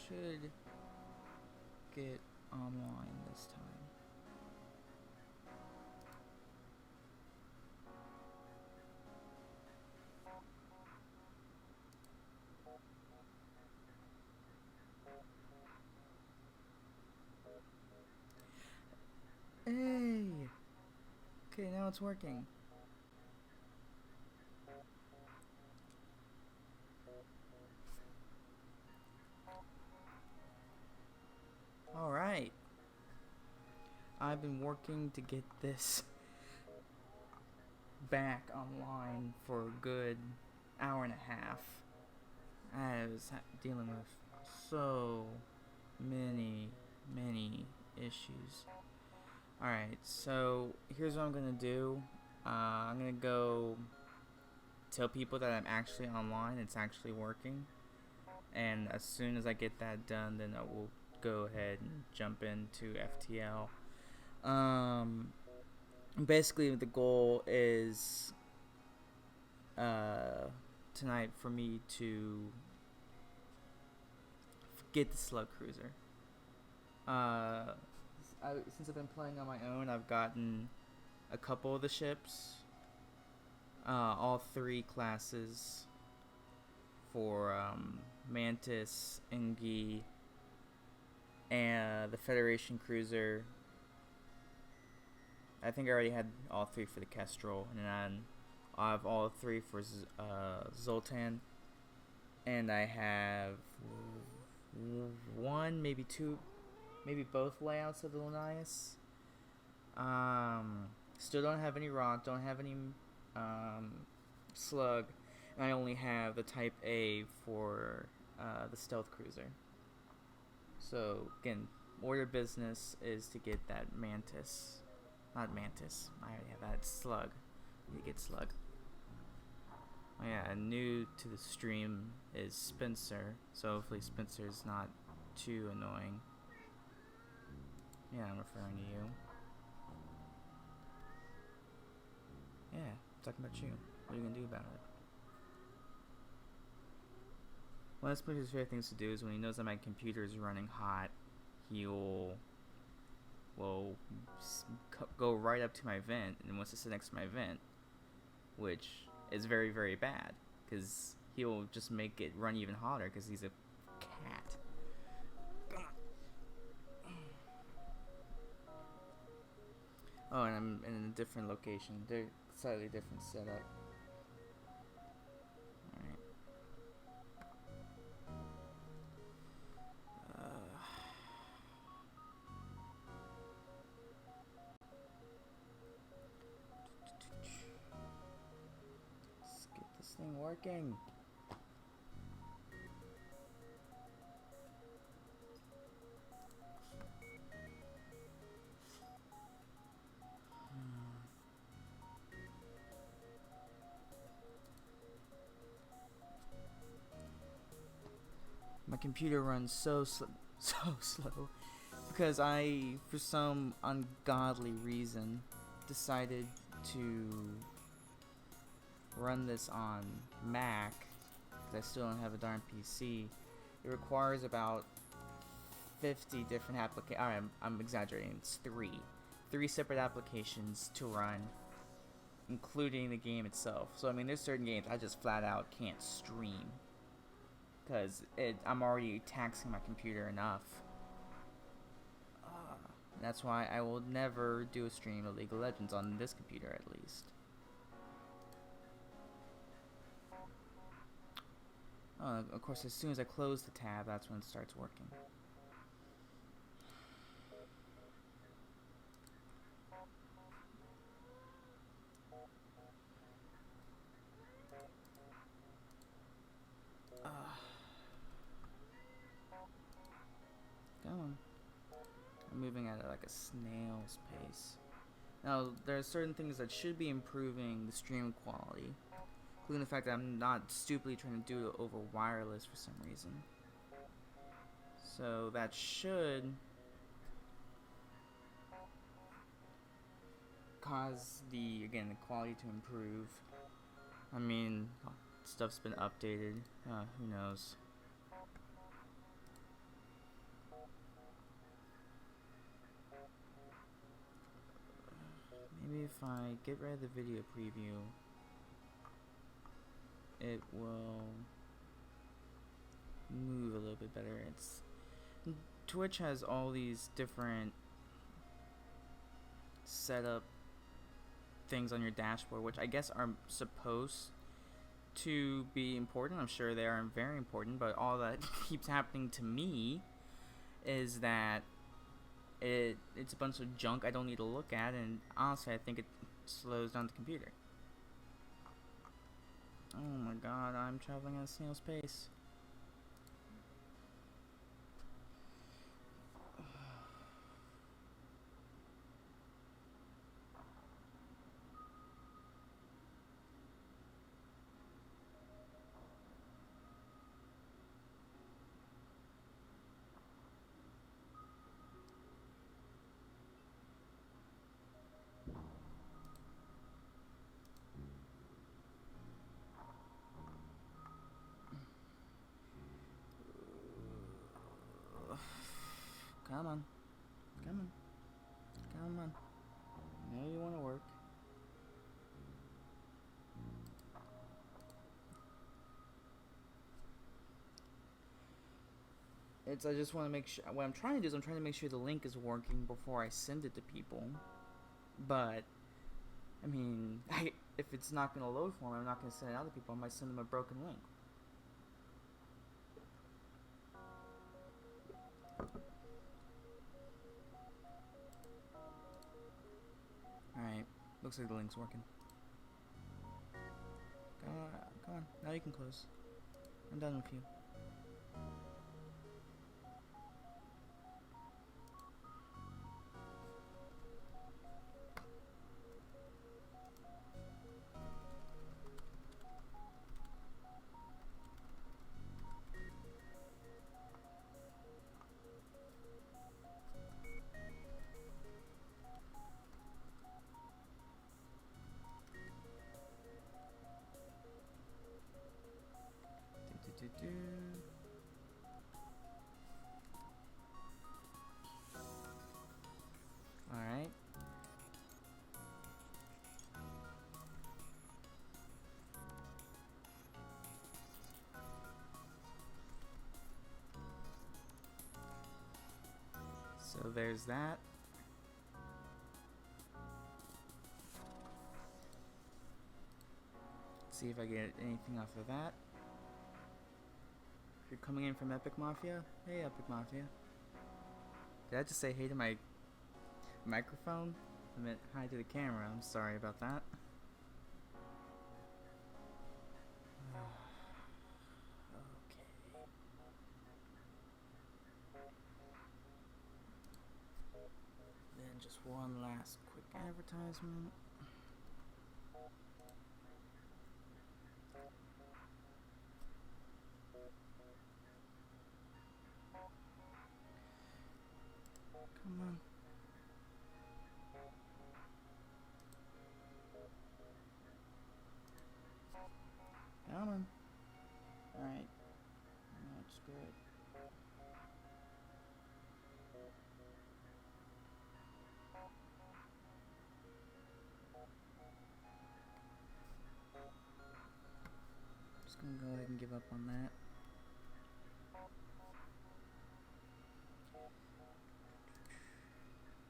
should get online this time. Hey! Okay, now it's working. Alright. I've been working to get this back online for a good hour and a half. I was dealing with so many issues. Alright, so here's what I'm gonna do. I'm gonna go tell people that I'm actually online, it's actually working. And as soon as I get that done, then I will go ahead and jump into FTL. Basically, the goal is tonight for me to get the Slug Cruiser. Since I've been playing on my own, I've gotten a couple of the ships, all three classes for Mantis, Engi, and the Federation Cruiser. I think I already had all three for the Kestrel, and then I have all three for Zoltan, and I have one, maybe two, maybe both layouts of the Linnaeus. Still don't have any rock, don't have any slug, and I only have the Type A for the Stealth Cruiser. So again, order business is to get that Mantis. Not Mantis, I already have that. Slug. I need to get Slug. Oh yeah, and new to the stream is Spencer, so hopefully Spencer's not too annoying. Yeah, I'm referring to you. Yeah, I'm talking about you. What are you gonna do about it? One of Spencer's favorite things to do is when he knows that my computer is running hot, he'll go right up to my vent and wants to sit next to my vent, which is very bad because he'll just make it run even hotter because he's a cat. Oh, and I'm in a different location. They're slightly different setup. Alright. Let's get this thing working. My computer runs so slow because I, for some ungodly reason, decided to run this on Mac because I still don't have a darn PC. It requires about 50 different applications. Alright, I'm exaggerating. It's three separate applications to run, including the game itself. So I mean, there's certain games I just flat out can't stream because I'm already taxing my computer enough. That's why I will never do a stream of League of Legends on this computer, at least. Of course, as soon as I close the tab, that's when it starts working. Come on. I'm moving at like a snail's pace. Now, there are certain things that should be improving the stream quality, including the fact that I'm not stupidly trying to do it over wireless for some reason. So that should cause the quality to improve. I mean, stuff's been updated. Who knows? if I get rid of the video preview, it will move a little bit better. Twitch has all these different setup things on your dashboard, which I guess are supposed to be important. I'm sure they are very important, but all that keeps happening to me is that it's a bunch of junk I don't need to look at, and honestly I think it slows down the computer. Oh my god, I'm traveling at a snail's pace. Come on. Come on. Come on. I know you want to work. I just want to make sure, what I'm trying to do is I'm trying to make sure the link is working before I send it to people. But, I mean, if it's not going to load for me, I'm not going to send it out to people. I might send them a broken link. Alright, looks like the link's working. Come on, now you can close. I'm done with you. Alright. So there's that. Let's see if I get anything off of that. If you're coming in from Epic Mafia, hey Epic Mafia. Did I just say hey to my microphone? I meant hi to the camera. I'm sorry about that. Okay. Then just one last quick advertisement. Come on. Come on. Alright. That's good. Just gonna go ahead and give up on that.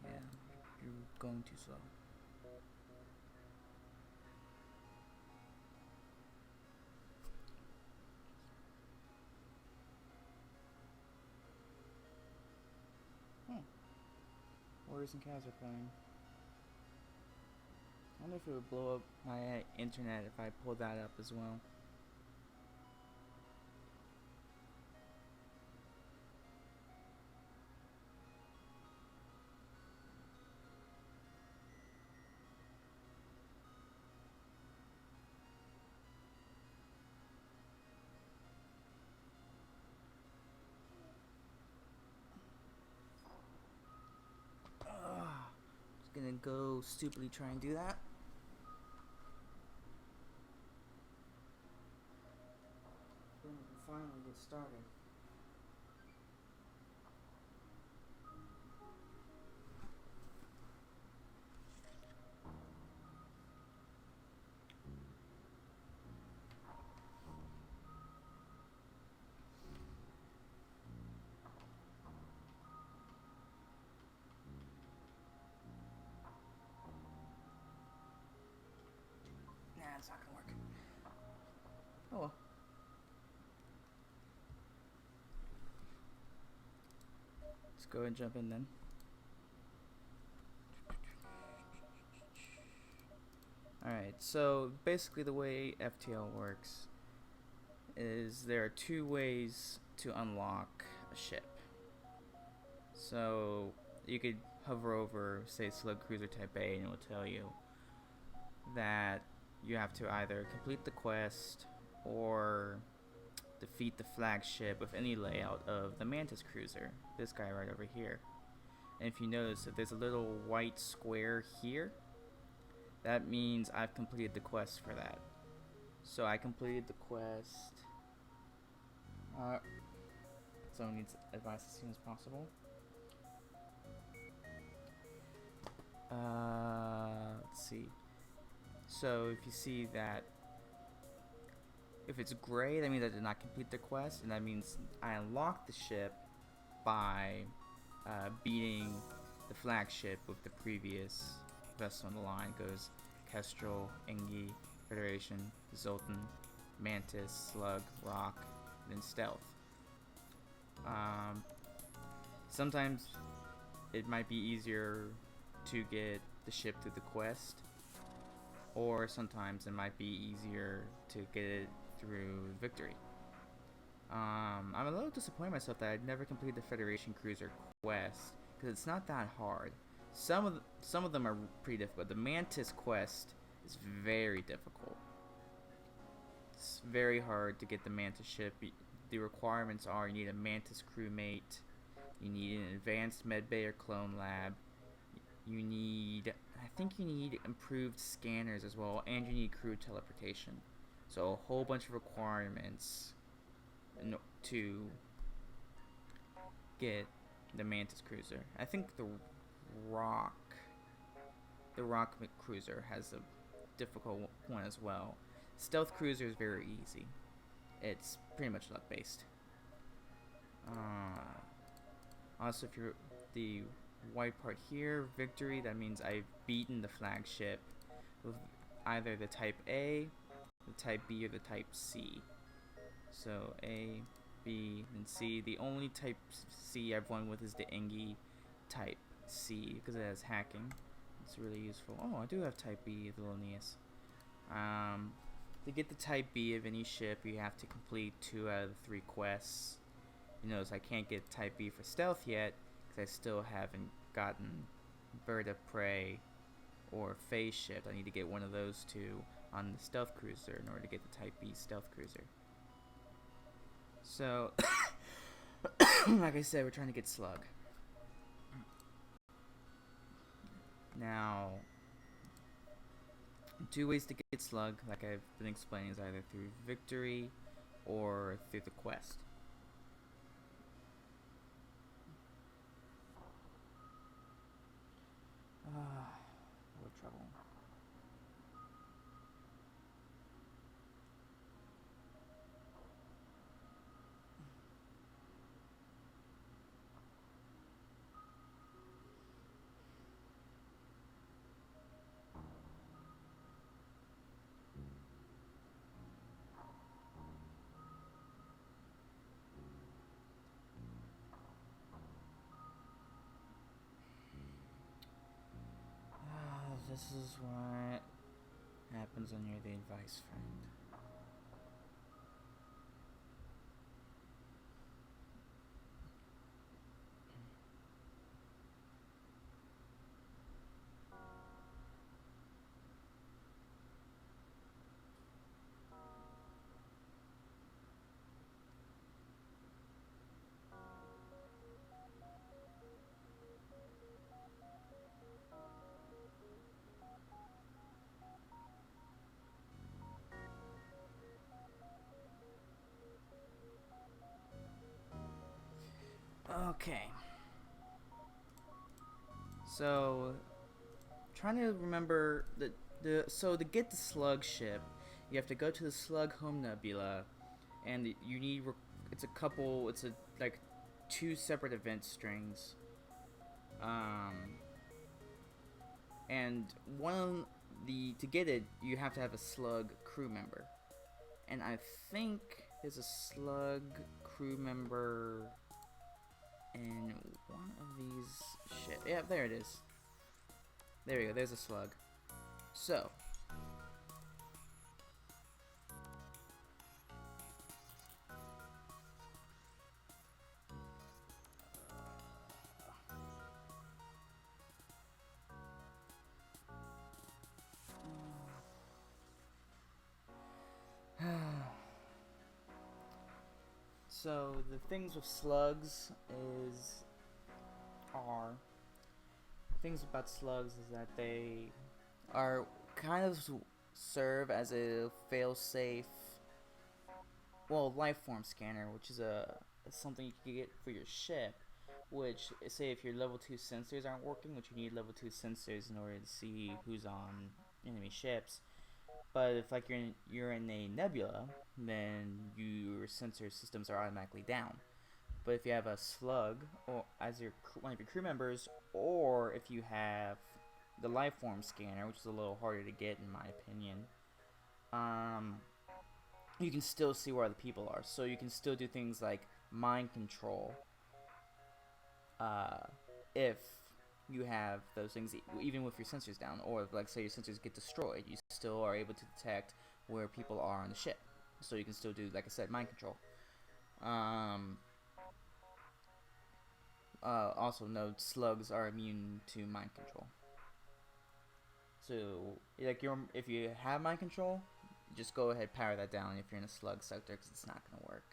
Yeah, you're going too slow. Warriors and Cavs are playing. I wonder if it would blow up my internet if I pulled that up as well. Just gonna go stupidly try and do that. Then we can finally get started. Oh. Let's go and jump in then. Alright, so basically the way FTL works is there are two ways to unlock a ship. So you could hover over, say, Slug Cruiser Type A, and it will tell you that you have to either complete the quest or defeat the flagship with any layout of the Mantis Cruiser, this guy right over here. And if you notice that there's a little white square here, that means I've completed the quest for that. So I completed the quest. Someone needs advice as soon as possible. Let's see. So if you see that, if it's gray, that means I did not complete the quest, and that means I unlocked the ship by beating the flagship with the previous vessel on the line. It goes Kestrel, Engi, Federation, Zoltan, Mantis, Slug, Rock, and then Stealth. Sometimes it might be easier to get the ship through the quest, or sometimes it might be easier to get it through victory. I'm a little disappointed myself that I'd never completed the Federation Cruiser quest, because it's not that hard. Some of them are pretty difficult. The Mantis quest is very difficult. It's very hard to get the Mantis ship. The requirements are: you need a Mantis crewmate, you need an advanced medbay or clone lab, I think you need improved scanners as well, and you need crew teleportation. So a whole bunch of requirements to get the Mantis Cruiser. I think the Rock Cruiser has a difficult one as well. Stealth Cruiser is very easy. It's pretty much luck based. Also, if you're the white part here, victory, that means I've beaten the flagship with either the Type A, the Type B, or the Type C. So A, B, and C. The only Type C I've won with is the Engi Type C, because it has hacking. It's really useful. Oh, I do have Type B, the Linnaeus. To get the Type B of any ship, you have to complete 2 out of the 3 quests. You notice I can't get Type B for Stealth yet, because I still haven't gotten Bird of Prey or Phase Ship. I need to get one of those 2 on the Stealth Cruiser in order to get the Type B Stealth Cruiser. So, like I said, we're trying to get Slug. Now, 2 ways to get Slug, like I've been explaining, is either through victory or through the quest. More trouble. This is what happens when you're the advice friend. Okay. So, trying to remember so to get the Slug ship, you have to go to the Slug Home Nebula, and you need it's like 2 separate event strings. And to get it, you have to have a Slug crew member. And I think there's a slug crew member in one of these shit. Yeah, there it is. There we go, there's a slug. So, so the things with slugs are things about slugs is that they are kind of serve as a fail-safe, well, life form scanner, which is something you can get for your ship. Which, say, if your level 2 sensors aren't working, which you need level 2 sensors in order to see who's on enemy ships. But if like you're in a nebula, then your sensor systems are automatically down. But if you have a slug or as one of your crew members, or if you have the life form scanner, which is a little harder to get in my opinion, you can still see where the people are. So you can still do things like mind control. If you have those things, even with your sensors down, or if, like, say your sensors get destroyed, you still are able to detect where people are on the ship. So you can still do, like I said, mind control. Also, no slugs are immune to mind control. So, like, if you have mind control, just go ahead power that down if you're in a slug sector, because it's not gonna work.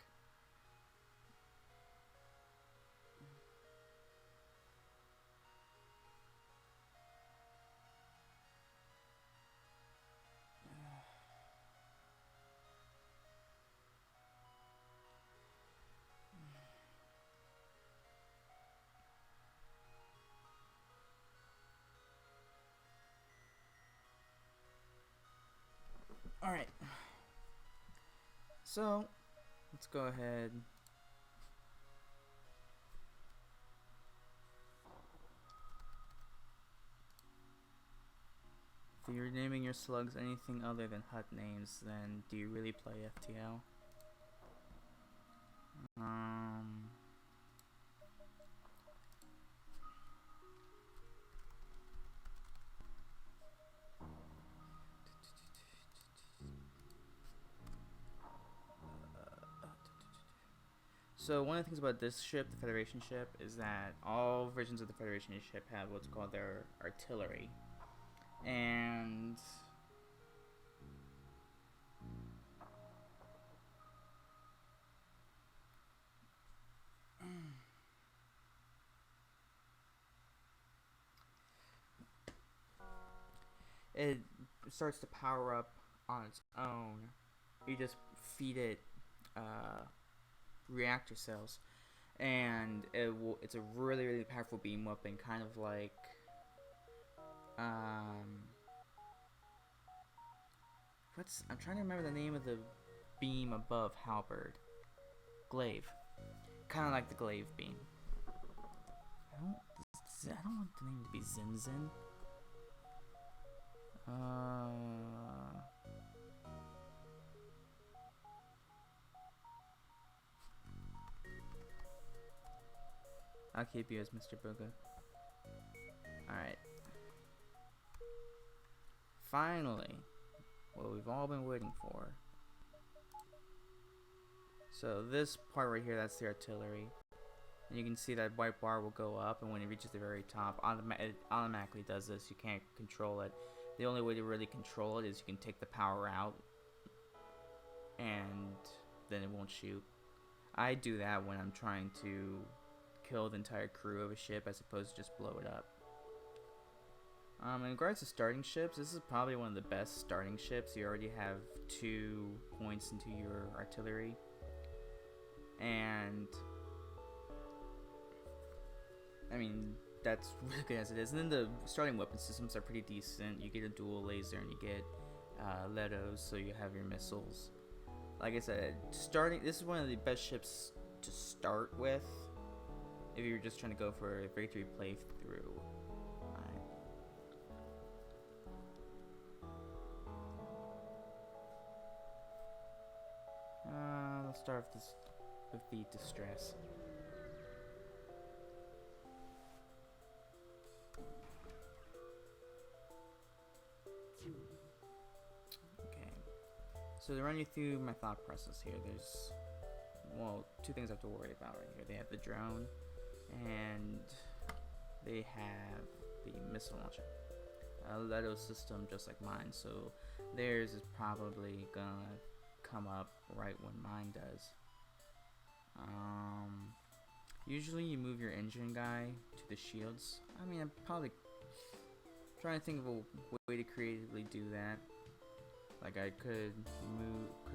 Alright. So, let's go ahead. If you're naming your slugs anything other than HUT names, then do you really play FTL? So one of the things about this ship, the Federation ship, is that all versions of the Federation ship have what's called their artillery. And it starts to power up on its own. You just feed it reactor cells, and it's a really, really powerful beam weapon, kind of like I'm trying to remember the name of the beam above Halberd. Glaive. Kind of like the Glaive beam. I don't want the name to be Zinzin. I'll keep you as Mr. Booga. Alright. Finally, what we've all been waiting for. So this part right here, that's the artillery. And you can see that white bar will go up, and when it reaches the very top, it automatically does this. You can't control it. The only way to really control it is you can take the power out, and then it won't shoot. I do that when I'm trying to kill the entire crew of a ship as opposed to just blow it up. In regards to starting ships, this is probably one of the best starting ships. You already have 2 points into your artillery, and I mean, that's really good as it is. And then the starting weapon systems are pretty decent. You get a dual laser and you get Letos, so you have your missiles. Like I said, this is one of the best ships to start with if you're just trying to go for a victory playthrough. Let's start with the distress. Okay. So to run you through my thought process here, there's, well, two things I have to worry about right here. They have the drone, and they have the missile launcher. A Leto system just like mine, so theirs is probably gonna come up right when mine does. Usually you move your engine guy to the shields. I mean, I'm probably trying to think of a way to creatively do that. Like I could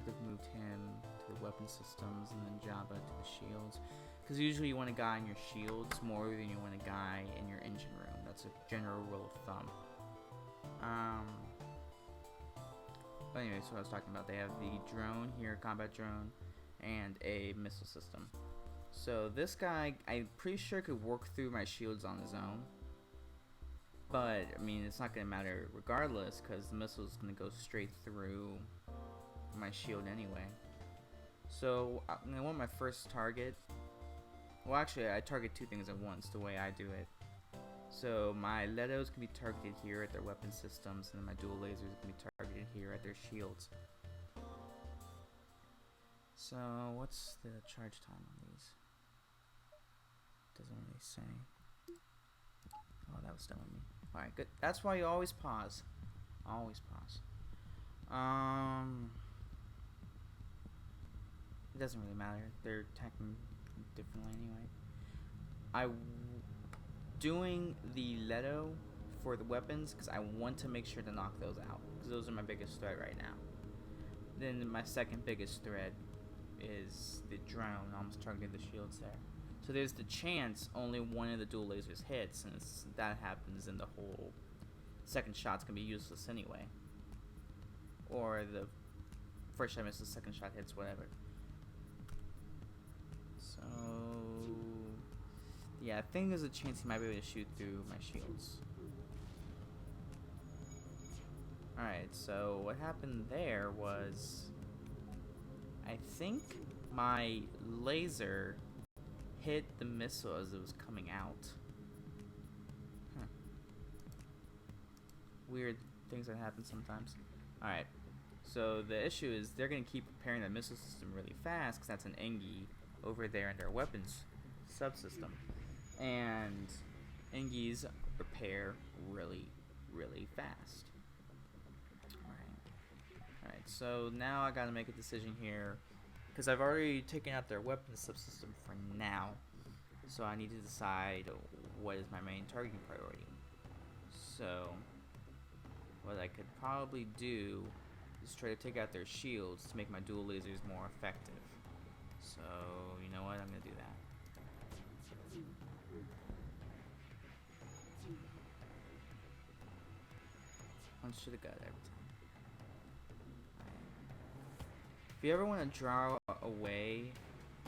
have moved him to the weapon systems and then Jabba to the shields. Because usually you want a guy in your shields more than you want a guy in your engine room. That's a general rule of thumb. But anyway, so I was talking about, they have the drone here, combat drone, and a missile system. So this guy, I'm pretty sure could work through my shields on his own. But, I mean, it's not going to matter regardless, because the missile is going to go straight through my shield anyway. So, I want my first target. Well, actually, I target two things at once, the way I do it. So, my Letos can be targeted here at their weapon systems, and then my dual lasers can be targeted here at their shields. So, what's the charge time on these? Doesn't really say. Oh, that was done with me. Alright, good. That's why you always pause. Always pause. It doesn't really matter. They're attacking differently anyway. Doing the Leto for the weapons because I want to make sure to knock those out, because those are my biggest threat right now. Then my second biggest threat is the drone, almost targeting the shields there. So there's the chance only one of the dual lasers hits, and that happens, and the whole second shot's gonna be useless anyway. Or the first shot misses, second shot hits, whatever. So yeah, I think there's a chance he might be able to shoot through my shields. Alright, so what happened there was, I think my laser hit the missile as it was coming out. Huh. Weird things that happen sometimes. Alright, so the issue is they're going to keep repairing that missile system really fast, because that's an Engie over there in their weapons subsystem. And Engies repair really, really fast. Alright, so now I gotta make a decision here, because I've already taken out their weapons subsystem for now. So I need to decide what is my main targeting priority. So what I could probably do is try to take out their shields to make my dual lasers more effective. So you know what, I'm gonna do that. One should have got it every time. If you ever want to draw away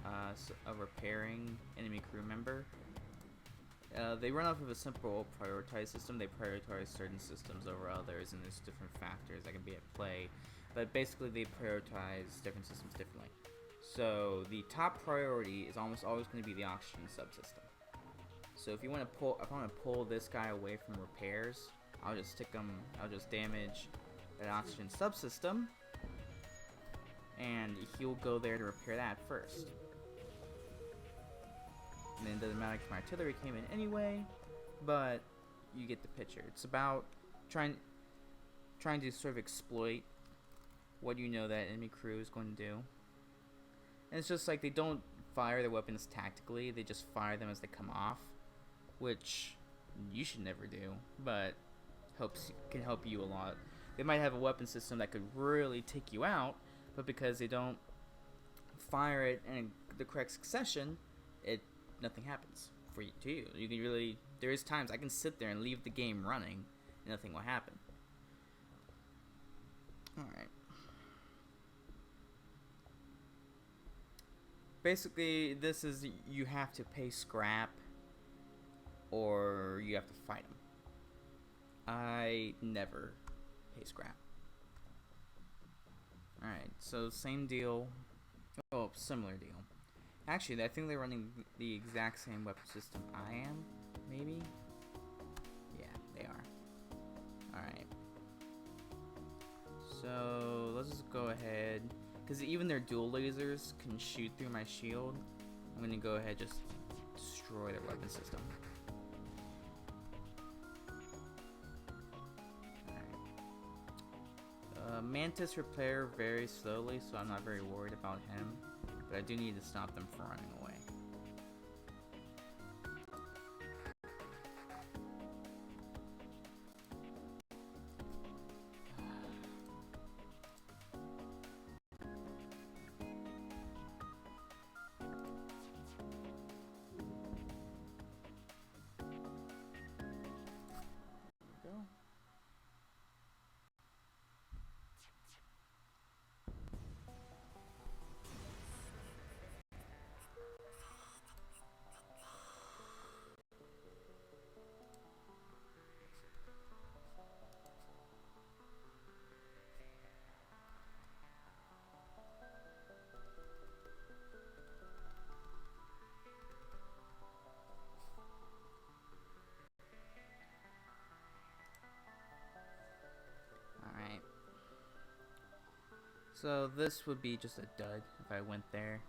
a repairing enemy crew member, they run off of a simple prioritize system. They prioritize certain systems over others, and there's different factors that can be at play. But basically, they prioritize different systems differently. So the top priority is almost always going to be the oxygen subsystem. So if I want to pull this guy away from repairs, I'll just I'll just damage that oxygen subsystem, and he'll go there to repair that first. And then it doesn't matter if my artillery came in anyway, but you get the picture. It's about trying to sort of exploit what you know that enemy crew is going to do. And it's just like they don't fire their weapons tactically, they just fire them as they come off, which you should never do, but can help you a lot. They might have a weapon system that could really take you out, but because they don't fire it in the correct succession, nothing happens to you. You can really, there is times I can sit there and leave the game running, and nothing will happen. Alright. Basically, this is, you have to pay scrap, or you have to fight them. I never pay scrap. Alright, so same deal Oh, similar deal. Actually, I think they're running the exact same weapon system I am. Maybe. Yeah, they are. All right. So let's just go ahead, because even their dual lasers can shoot through my shield. I'm gonna go ahead and just destroy their weapon system. Mantis repair very slowly, so I'm not very worried about him. But I do need to stop them from running away. There we go. Alright. So this would be just a dud if I went there.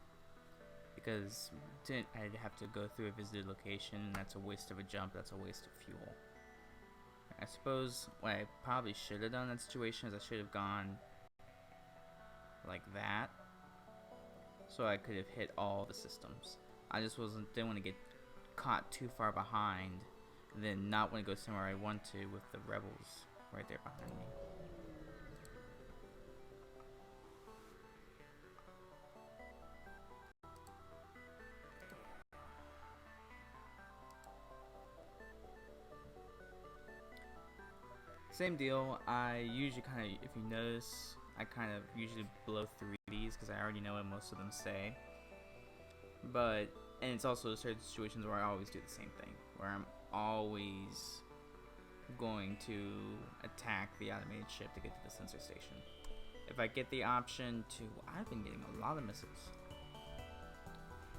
Because I'd have to go through a visited location, and that's a waste of a jump, that's a waste of fuel. I suppose what I probably should have done in that situation is I should have gone like that, so I could have hit all the systems. I just didn't want to get caught too far behind, and then not want to go somewhere I want to with the rebels right there behind me. Same deal. I usually kind of, if you notice, I kind of usually blow through these because I already know what most of them say. But, and it's also certain situations where I always do the same thing, where I'm always going to attack the automated ship to get to the sensor station. If I get the option to, I've been getting a lot of missiles.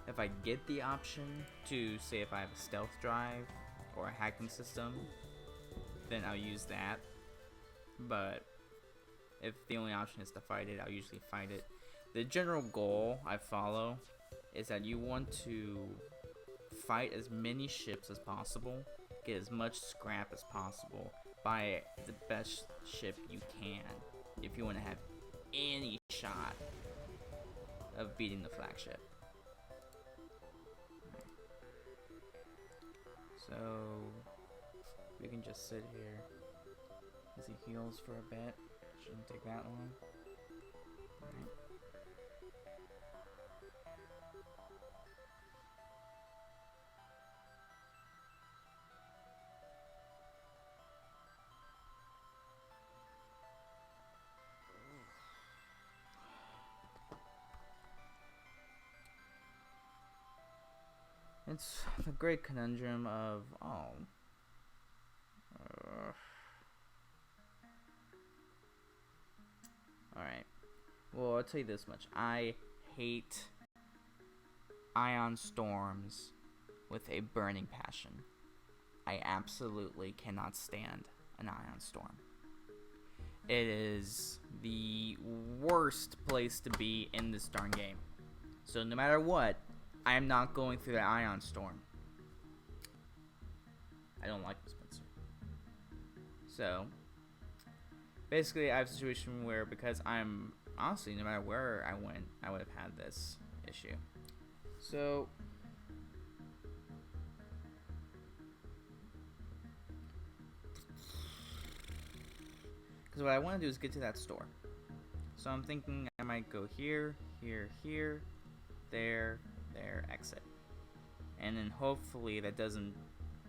If I get the option to, say if I have a stealth drive or a hacking system, then I'll use that. But if the only option is to fight it, I'll usually fight it. The general goal I follow is that you want to fight as many ships as possible, get as much scrap as possible, buy the best ship you can if you want to have any shot of beating the flagship. So we can just sit here as he heals for a bit. Shouldn't take that long. Alright. It's the great conundrum of, alright. Well, I'll tell you this much. I hate ion storms with a burning passion. I absolutely cannot stand an ion storm. It is the worst place to be in this darn game. So no matter what, I am not going through the ion storm. I don't like this Spencer. So basically I have a situation where, because I'm honestly, no matter where I went, I would have had this issue. So because what I want to do is get to that store. So I'm thinking I might go here, here, here, there, exit. And then hopefully that doesn't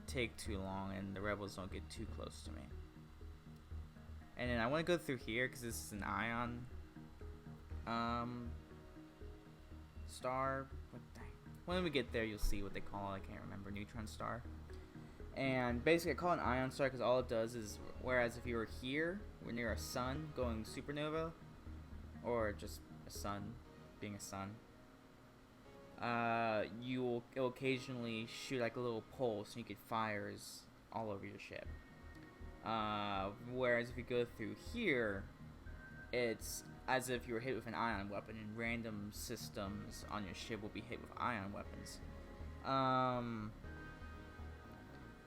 take too long and the rebels don't get too close to me. And then I want to go through here because this is an ion star. When we get there, you'll see what they call it. I can't remember. Neutron star. And basically, I call it an ion star because all it does is, whereas if you were here, we're near a sun going supernova, or just a sun being a sun, it'll occasionally shoot like a little pulse, and you get fires all over your ship. Whereas if you go through here, it's as if you were hit with an ion weapon, and random systems on your ship will be hit with ion weapons.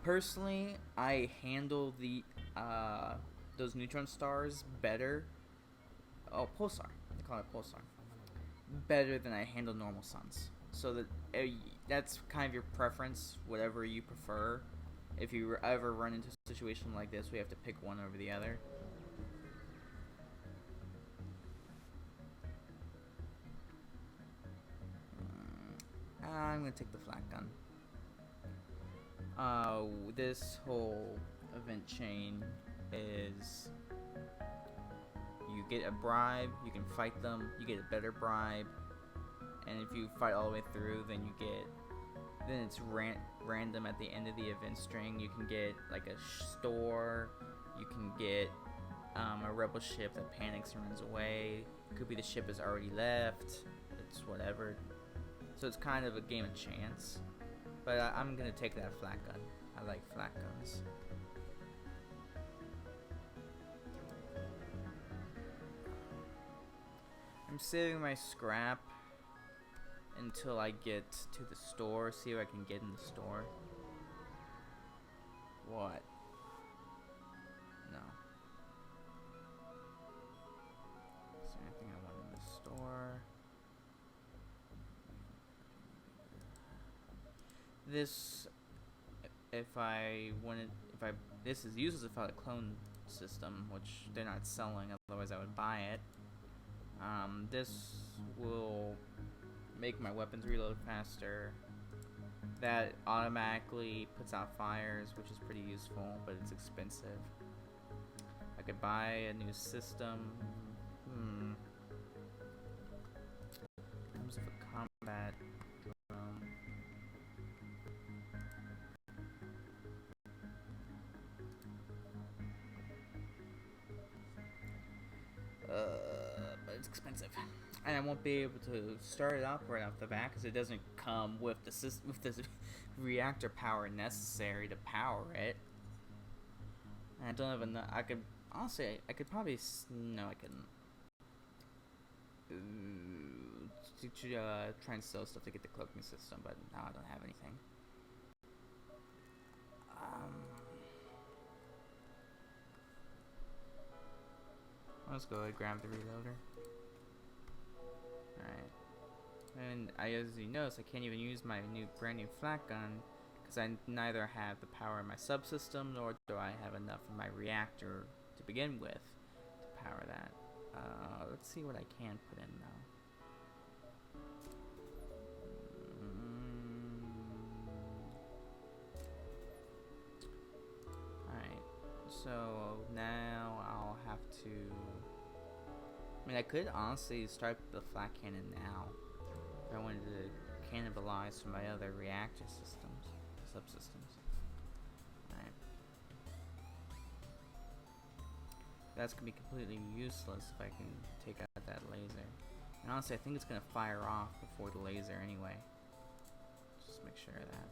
Personally, I handle those neutron stars better. Oh, pulsar. They call it pulsar. Better than I handle normal suns. So that's kind of your preference, whatever you prefer. If you ever run into a situation like this, we have to pick one over the other. I'm gonna take the flak gun. This whole event chain is you get a bribe, you can fight them, you get a better bribe, and if you fight all the way through, then it's random at the end of the event string. You can get like a store, you can get a rebel ship that panics and runs away. Could be the ship has already left. It's whatever. So it's kind of a game of chance. But I'm gonna take that flak gun. I like flak guns. I'm saving my scrap until I get to the store. See what I can get in the store. What? No. Is there anything I want in the store? This, this is useless if I had a clone system, which they're not selling, otherwise I would buy it. This will make my weapons reload faster. That automatically puts out fires, which is pretty useful, but it's expensive. I could buy a new system. Comes with a combat drone. But it's expensive, and I won't be able to start it up right off the bat because it doesn't come with the reactor power necessary to power it. And I don't have enough. I could honestly, I could probably no, I couldn't. Try and sell stuff to get the cloaking system, but now I don't have anything. Let's go ahead and grab the reloader. Alright. And as you notice, I can't even use my brand new flak gun because I neither have the power in my subsystem nor do I have enough in my reactor to begin with to power that. Let's see what I can put in though. Alright. So now I'll have to. I mean, I could honestly start the flak cannon now if I wanted to cannibalize from my other reactor systems, subsystems. Alright. That's gonna be completely useless if I can take out that laser. And honestly, I think it's gonna fire off before the laser anyway. Just make sure of that.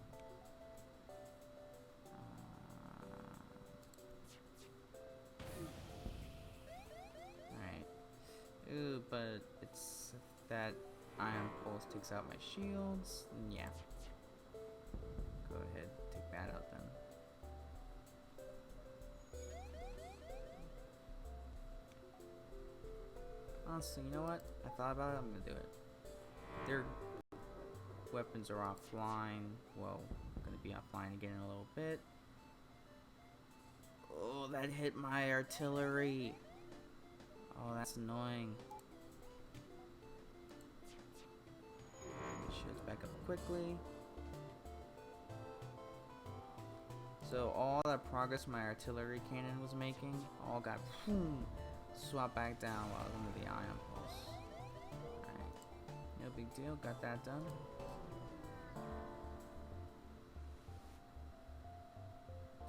Ooh, but it's that ion pulse takes out my shields. Yeah. Go ahead, take that out then. Honestly, you know what? I thought about it, I'm gonna do it. Their weapons are offline. Well, gonna be offline again in a little bit. Oh, that hit my artillery. Oh, that's annoying. Shields back up quickly. So all that progress my artillery cannon was making all got swapped back down while I was under the ion pulse. Alright. No big deal, got that done.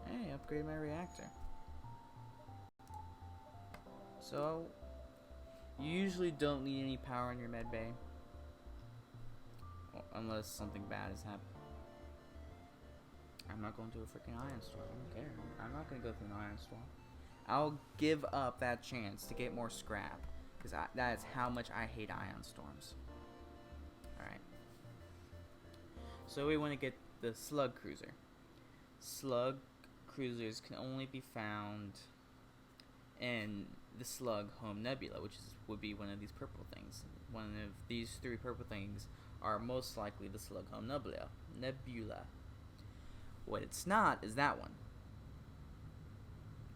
Hey, upgrade my reactor. So, you usually don't need any power in your medbay. Well, unless something bad has happened. I'm not going to a freaking iron storm. I don't care. I'm not going to go through an iron storm. I'll give up that chance to get more scrap, because that is how much I hate ion storms. Alright. So we want to get the slug cruiser. Slug cruisers can only be found in the slug home nebula, which would be one of these purple things. One of these 3 purple things are most likely the slug home nebula. What it's not is that one.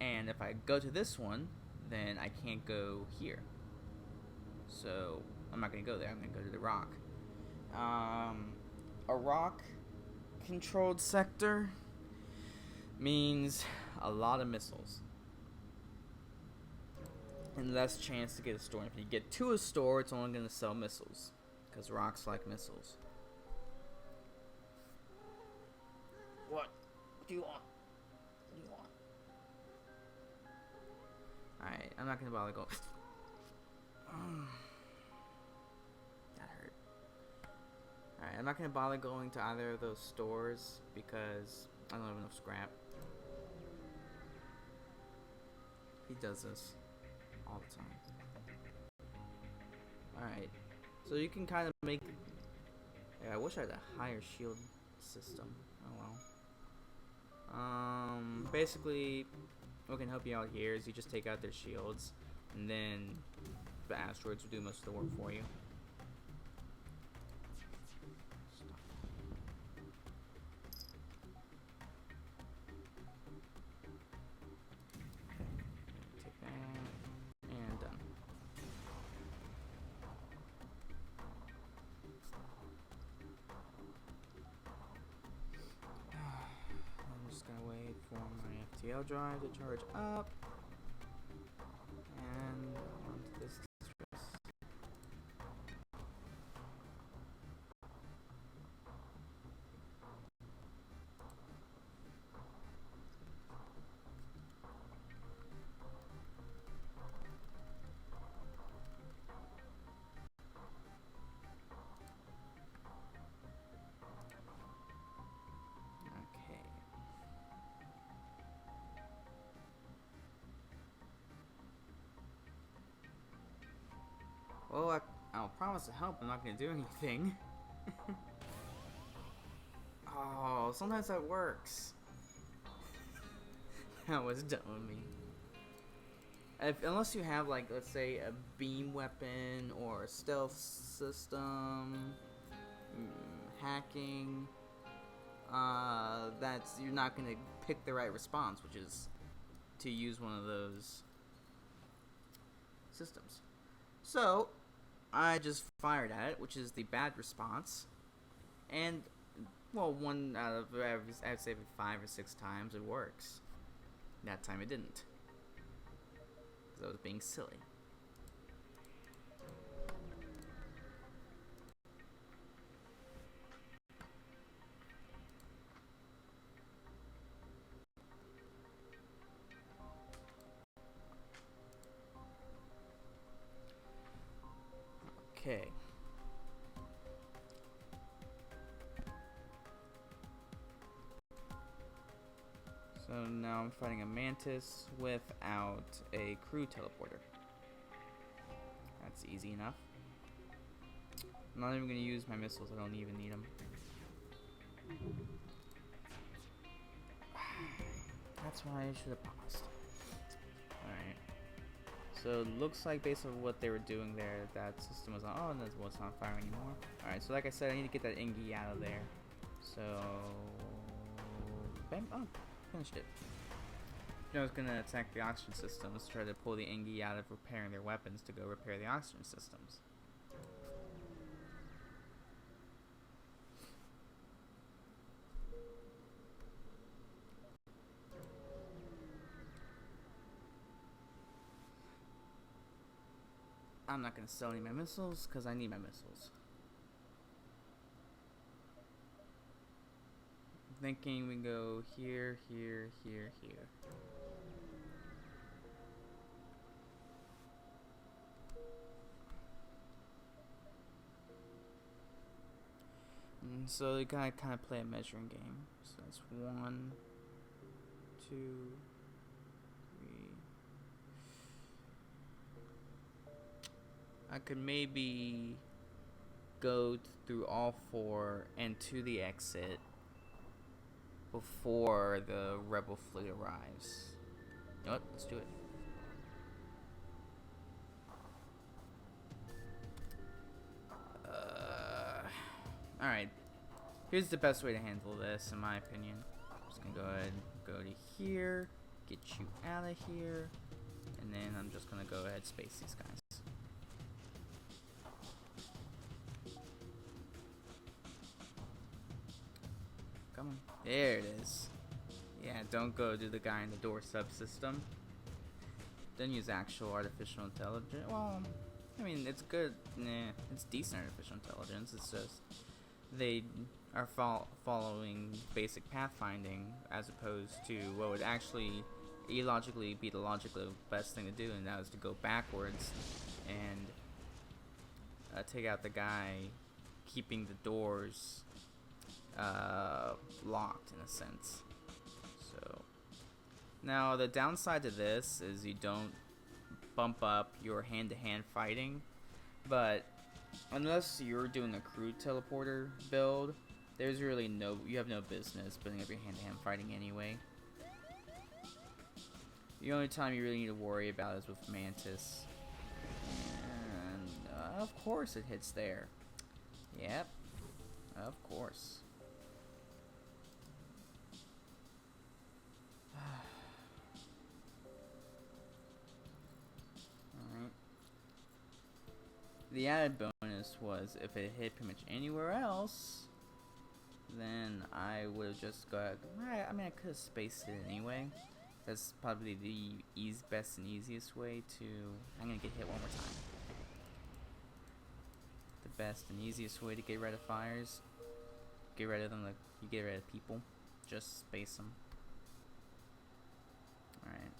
And if I go to this one, then I can't go here. So I'm not going to go there. I'm going to go to the rock. A rock controlled sector means a lot of missiles and less chance to get a store. If you get to a store, it's only going to sell missiles, because rocks like missiles. What do you want? What do you want? Alright, I'm not going to bother going. That hurt. Alright, I'm not going to bother going to either of those stores because I don't have enough scrap. He does this all the time. Alright, so you can kind of make... Yeah, I wish I had a higher shield system. Oh well. Basically, what can help you out here is you just take out their shields, and then the asteroids will do most of the work for you. Take that, and done. I'm just gonna wait for my FTL drive to charge up, and onto this stress. Okay. Well, I'll promise to help. I'm not gonna do anything. Oh, sometimes that works. That was dumb of me. Unless you have, like, let's say, a beam weapon or a stealth system, hacking, you're not gonna pick the right response, which is to use one of those systems. So I just fired at it, which is the bad response, and well, 1 out of I'd say 5 or 6 times it works. That time it didn't, because I was being silly. Okay. So now I'm fighting a mantis without a crew teleporter. That's easy enough. I'm not even going to use my missiles. I don't even need them. That's why I should have paused. Alright. So it looks like based on what they were doing there, that system was on. Oh, and that was not firing anymore. Alright, so like I said, I need to get that Ingi out of there. So... bam. Oh, finished it. I was going to attack the oxygen systems, try to pull the Ingi out of repairing their weapons to go repair the oxygen systems. I'm not going to sell any of my missiles, because I need my missiles. I'm thinking we go here, here, here, here. So you gotta kind of play a measuring game. So that's 1, 2, 3. I could maybe go through all 4 and to the exit before the rebel fleet arrives. You know what? Let's do it. Alright. Here's the best way to handle this, in my opinion. I'm just gonna go ahead and go to here, get you out of here, and then I'm just gonna go ahead and space these guys. Come on. There it is. Yeah, don't go to the guy in the door subsystem. Don't use actual artificial intelligence. Well, I mean, it's good. Nah, it's decent artificial intelligence. It's just they are following basic pathfinding as opposed to what would actually illogically be the logically best thing to do, and that was to go backwards and take out the guy keeping the doors locked in a sense. So now the downside to this is you don't bump up your hand-to-hand fighting, but unless you're doing a crude teleporter build, there's really you have no business building up your hand-to-hand fighting anyway. The only time you really need to worry about is with Mantis. And of course it hits there. Yep. Of course. Alright. The added bonus was if it hit pretty much anywhere else, then I would have just got. I mean, I could have spaced it anyway. That's probably the best and easiest way to. I'm gonna get hit one more time. The best and easiest way to get rid of fires, get rid of them like you get rid of people. Just space them. All right.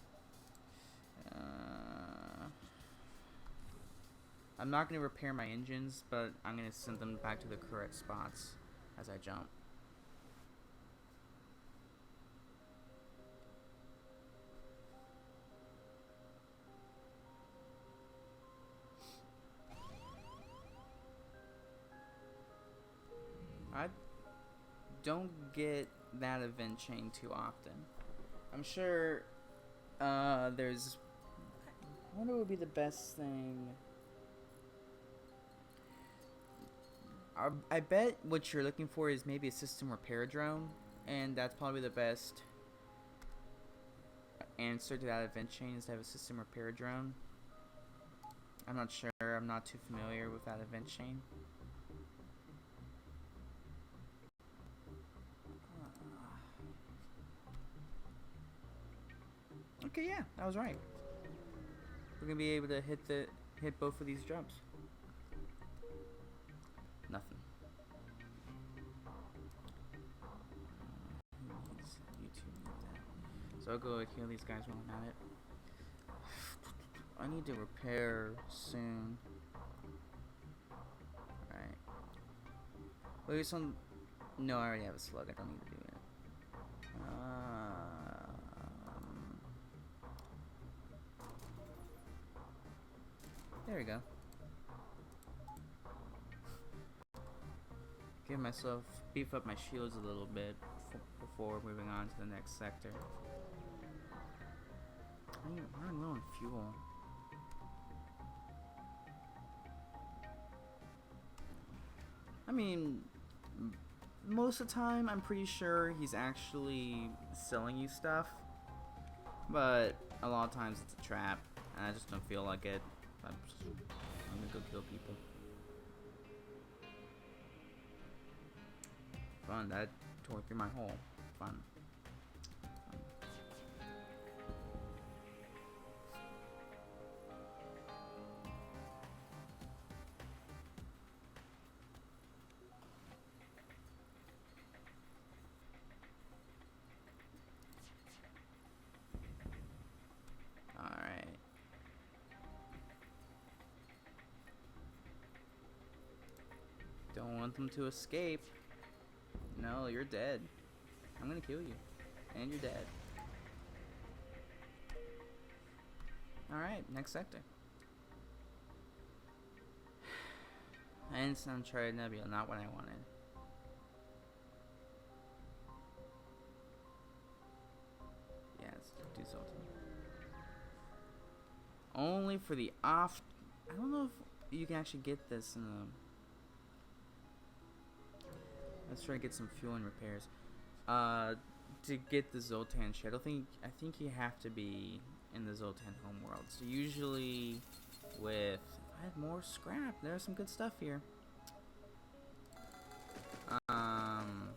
I'm not gonna repair my engines, but I'm gonna send them back to the correct spots as I jump. I don't get that event chain too often. I'm sure there's. I wonder what would be the best thing. I bet what you're looking for is maybe a system repair drone, and that's probably the best answer to that event chain is to have a system repair drone. I'm not sure. I'm not too familiar with that event chain. Okay, yeah, I was right. We're gonna be able to hit both of these jumps. Nothing. You two need that. So I'll go and heal these guys while I'm at it. I need to repair soon. Alright. Well, here's some. No, I already have a slug. I don't need to do it. There we go. Give myself, beef up my shields a little bit before moving on to the next sector. I'm running low on fuel. I mean, most of the time I'm pretty sure he's actually selling you stuff, but a lot of times it's a trap, and I just don't feel like it. I'm gonna go kill people. Fun, that tore through my hole. Fun. Alright. Don't want them to escape. No, you're dead. I'm gonna kill you. And you're dead. Alright, next sector. Instant Uncharted Nebula, not what I wanted. Yeah, let's do something. Only for the off. I don't know if you can actually get this in the. Let's try to get some fuel and repairs. To get the Zoltan shit, I think you have to be in the Zoltan homeworld. So usually, with I had more scrap. There's some good stuff here. I'm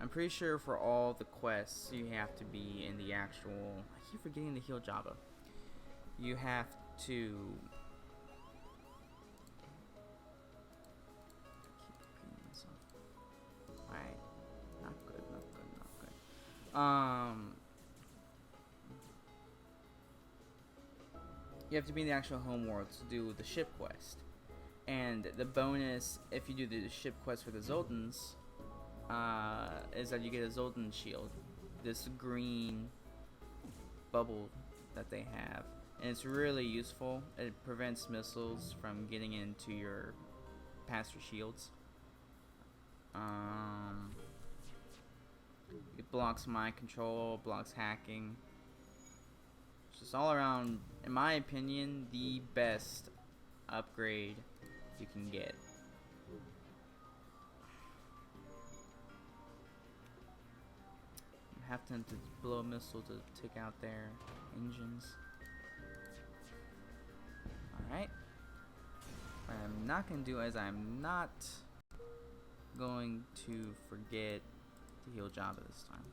pretty sure for all the quests you have to be in the actual. I keep forgetting to heal Java. You have to. Alright. Not good, not good, not good. You have to be in the actual homeworld to do the ship quest. And the bonus, if you do the ship quest for the Zoltans, is that you get a Zoltan shield. This green bubble that they have. And it's really useful. It prevents missiles from getting into your past your shields. It blocks mind control, blocks hacking. It's just all around, in my opinion, the best upgrade you can get. You have to blow a missile to take out their engines. Alright. What I'm not going to do is I'm not going to forget to heal Java this time.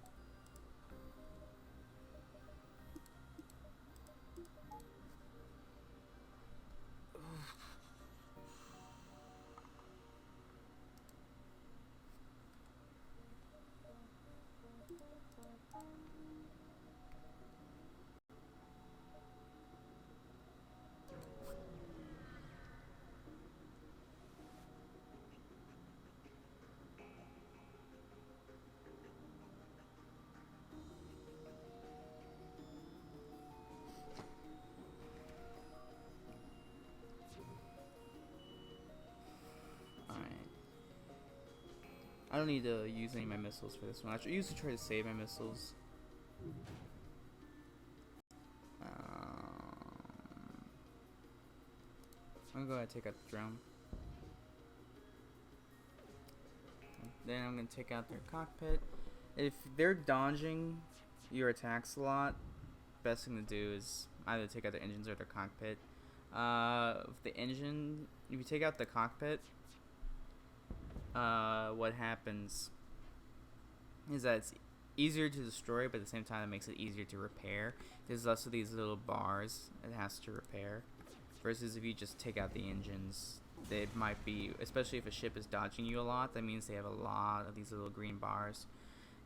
I don't need to use any of my missiles for this one. I used to try to save my missiles. I'm gonna go ahead and take out the drone. Then I'm gonna take out their cockpit. If they're dodging your attacks a lot, best thing to do is either take out their engines or their cockpit. If you take out the cockpit, what happens is that it's easier to destroy, but at the same time it makes it easier to repair. There's less of these little bars it has to repair, versus if you just take out the engines, it might be, especially if a ship is dodging you a lot, that means they have a lot of these little green bars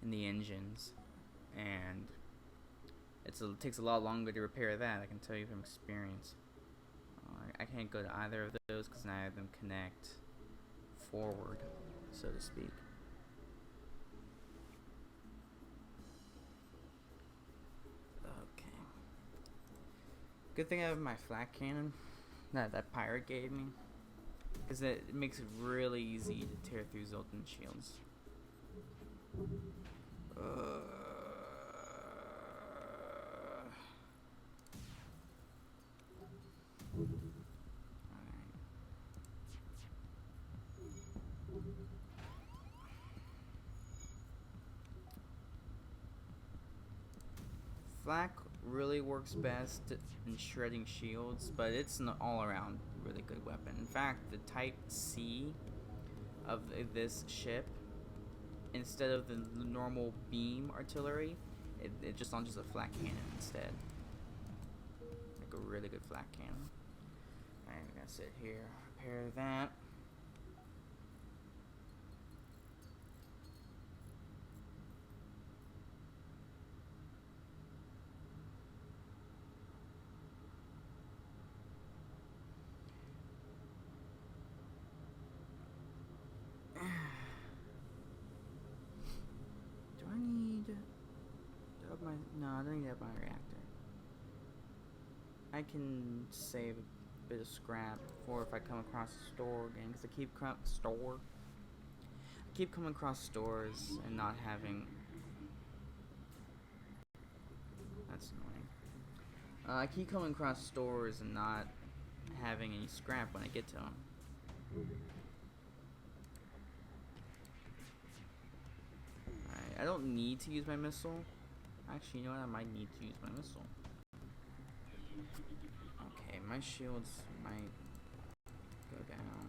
in the engines, and it takes a lot longer to repair that, I can tell you from experience. I can't go to either of those because neither of them connect forward, so to speak. Okay. Good thing I have my flak cannon that pirate gave me, because it makes it really easy to tear through Zoltan shields. Flak really works best in shredding shields, but it's an all-around really good weapon. In fact, the Type C of this ship, instead of the normal beam artillery, it just launches a flak cannon instead. Like a really good flak cannon. Alright, we're gonna sit here, repair that. didn't get my reactor. I can save a bit of scrap for if I come across a store again, because I keep coming across stores and not having. That's annoying. I keep coming across stores and not having any scrap when I get to them. Alright, I don't need to use my missile. Actually, you know what? I might need to use my missile. Okay, my shields might go down.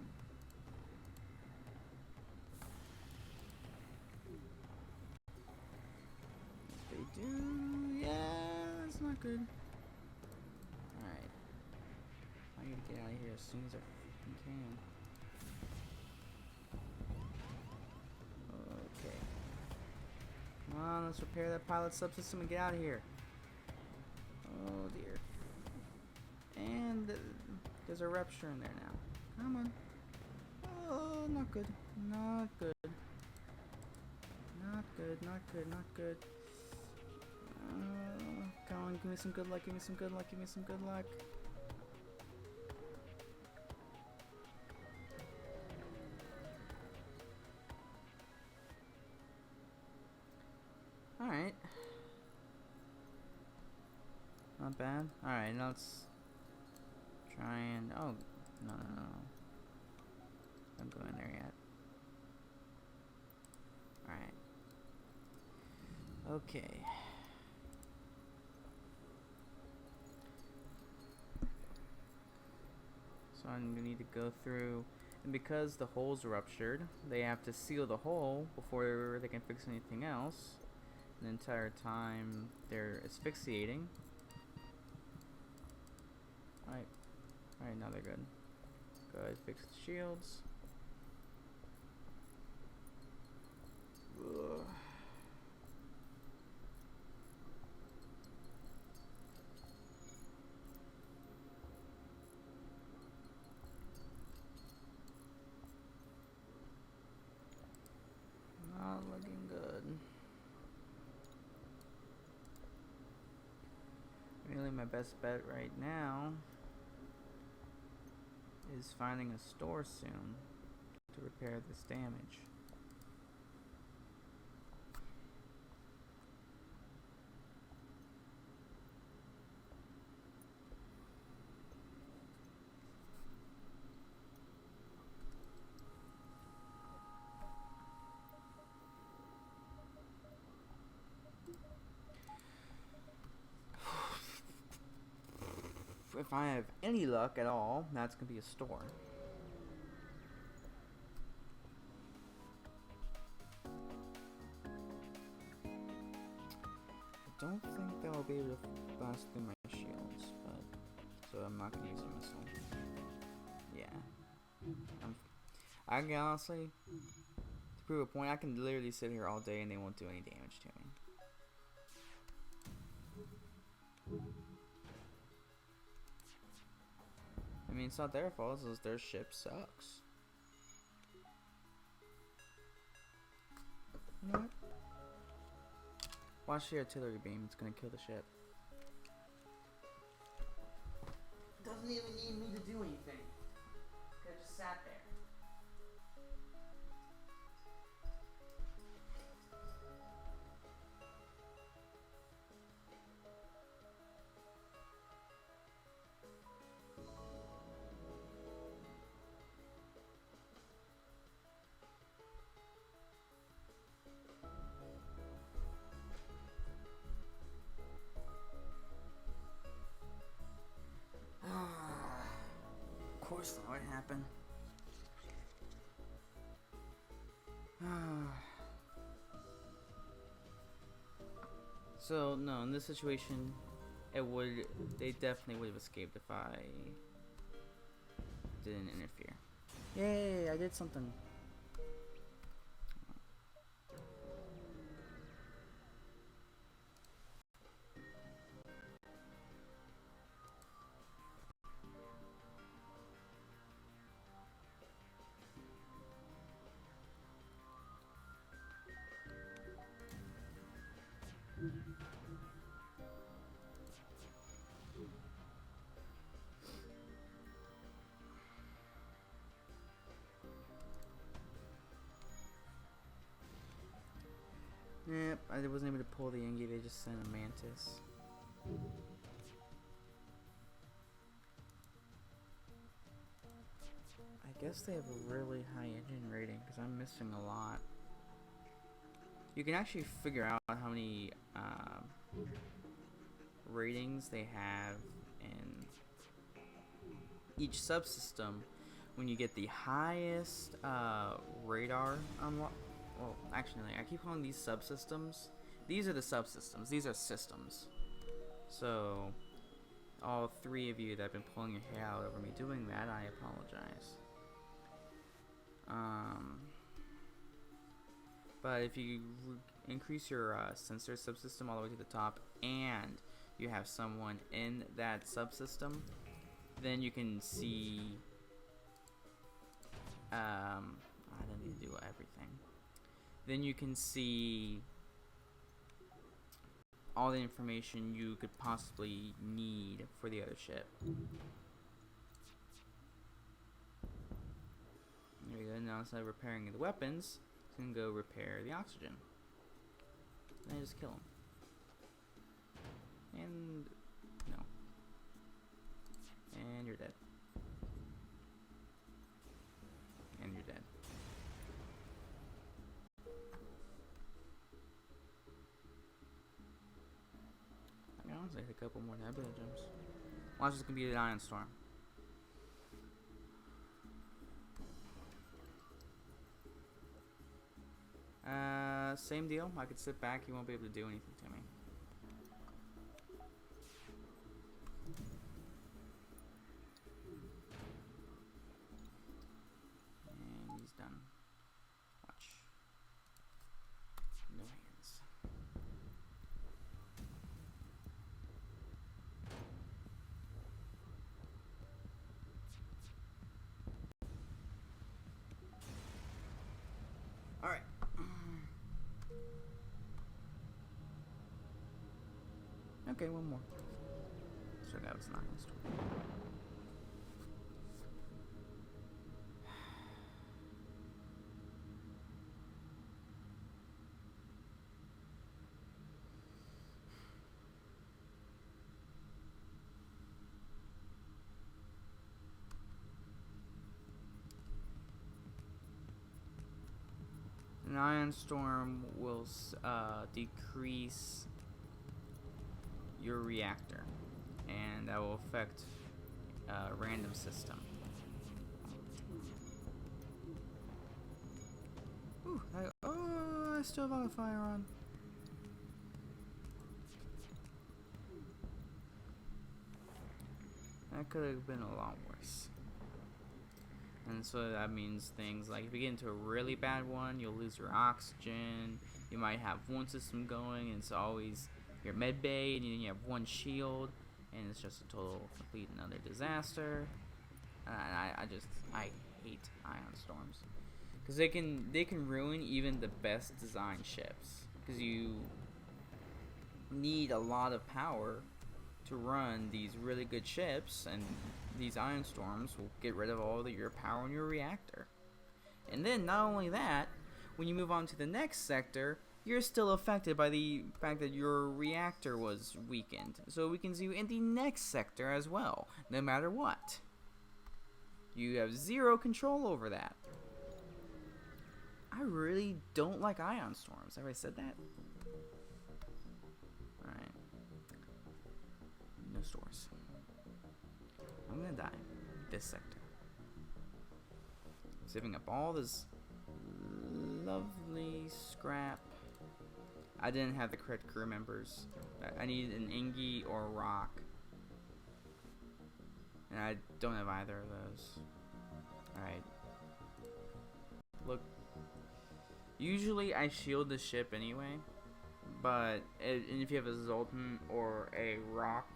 If they do, yeah, that's not good. Alright. I need to get out of here as soon as I can. Okay. Come on, let's repair that pilot subsystem and get out of here. Oh dear. And there's a rupture in there now. Come on. Oh, not good. Not good. Not good, not good, not good. Come on, give me some good luck, give me some good luck, give me some good luck. Alright. Not bad. Alright, now let's try and. Oh, no. Don't go in there yet. Alright. Okay. So I'm gonna need to go through. And because the hole's ruptured, they have to seal the hole before they can fix anything else. The entire time they're asphyxiating. Alright, now they're good. Go ahead, fix the shields. Ugh. Not looking good. Really, my best bet right now is finding a store soon to repair this damage. If I have any luck at all, that's gonna be a store. I don't think that will be able to blast through my shields, but so I'm not gonna use a missile. Yeah, I can honestly, to prove a point, I can literally sit here all day and they won't do any damage to me. I mean, it's not their fault, it's their ship sucks. You know what? Watch the artillery beam, it's gonna kill the ship. Doesn't even need me to do anything. Could've just sat there. Of course that would happen. So no, in this situation, they definitely would have escaped if I didn't interfere. Yay, I did something. Yep, I wasn't able to pull the Engie, they just sent a Mantis. I guess they have a really high engine rating because I'm missing a lot. You can actually figure out how many ratings they have in each subsystem when you get the highest radar unlock. Well, actually, I keep calling these subsystems. These are the subsystems. These are systems. So, all three of you that have been pulling your hair out over me doing that, I apologize. But if you increase your sensor subsystem all the way to the top, and you have someone in that subsystem, then you can see. I don't need to do everything. Then you can see all the information you could possibly need for the other ship. There we go. Now instead of repairing the weapons, you can go repair the oxygen. And just kill him. And no. And you're dead. And you're dead. I mean, honestly, a couple more nebula gems. Watch this can be an ion storm. Same deal. I could sit back. You won't be able to do anything to me. And he's done. Watch. No hands. All right. Okay, one more. So that was not installed. An ion storm will decrease your reactor, and that will affect random system. Ooh, I still have a fire on. That could have been a lot worse. And so that means things like if you get into a really bad one, you'll lose your oxygen. You might have one system going, and it's always your med bay, and then you have one shield, and it's just a total complete another disaster. And I hate ion storms because they can ruin even the best designed ships because you need a lot of power to run these really good ships, and these ion storms will get rid of all your power in your reactor. And then not only that, when you move on to the next sector, you're still affected by the fact that your reactor was weakened. So it weakens you in the next sector as well, no matter what. You have zero control over that. I really don't like ion storms. Have I said that? Alright. No stores. I'm gonna die. This sector. Saving up all this lovely scrap. I didn't have the correct crew members. I needed an Engie or a rock. And I don't have either of those. Alright. Look. Usually I shield the ship anyway. But if you have a Zoltan or a rock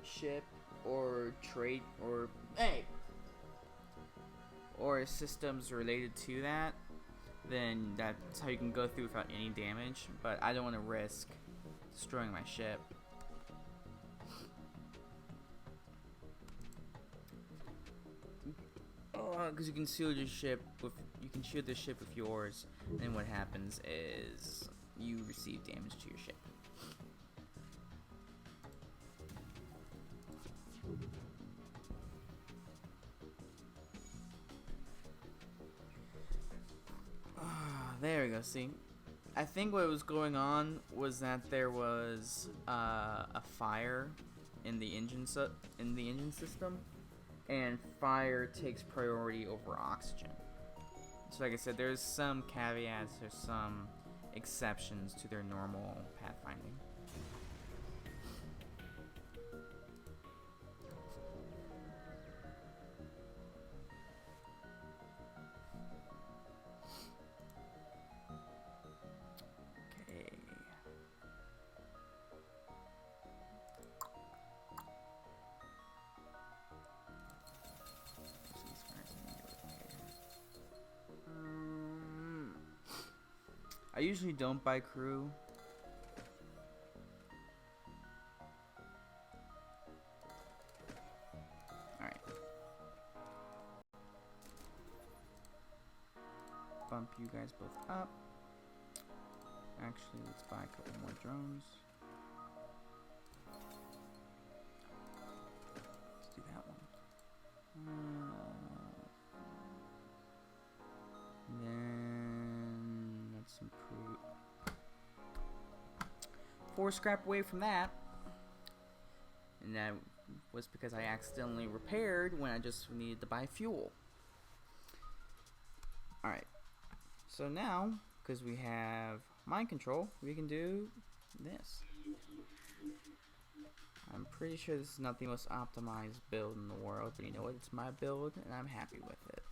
ship or trade or systems related to that, then that's how you can go through without any damage. But I don't want to risk destroying my ship. Because you can shield your ship with shield the ship with yours, and what happens is you receive damage to your ship. There we go. See, I think what was going on was that there was a fire in the engine system, and fire takes priority over oxygen. So, like I said, there's some caveats, there's some exceptions to their normal pathfinding. I usually don't buy crew. Alright. Bump you guys both up. Actually, let's buy a couple more drones. Let's do that one. Then let's improve. 4 scrap away from that. And that was because I accidentally repaired when I just needed to buy fuel. Alright. So now, because we have mind control, we can do this. I'm pretty sure this is not the most optimized build in the world, but you know what? It's my build, and I'm happy with it.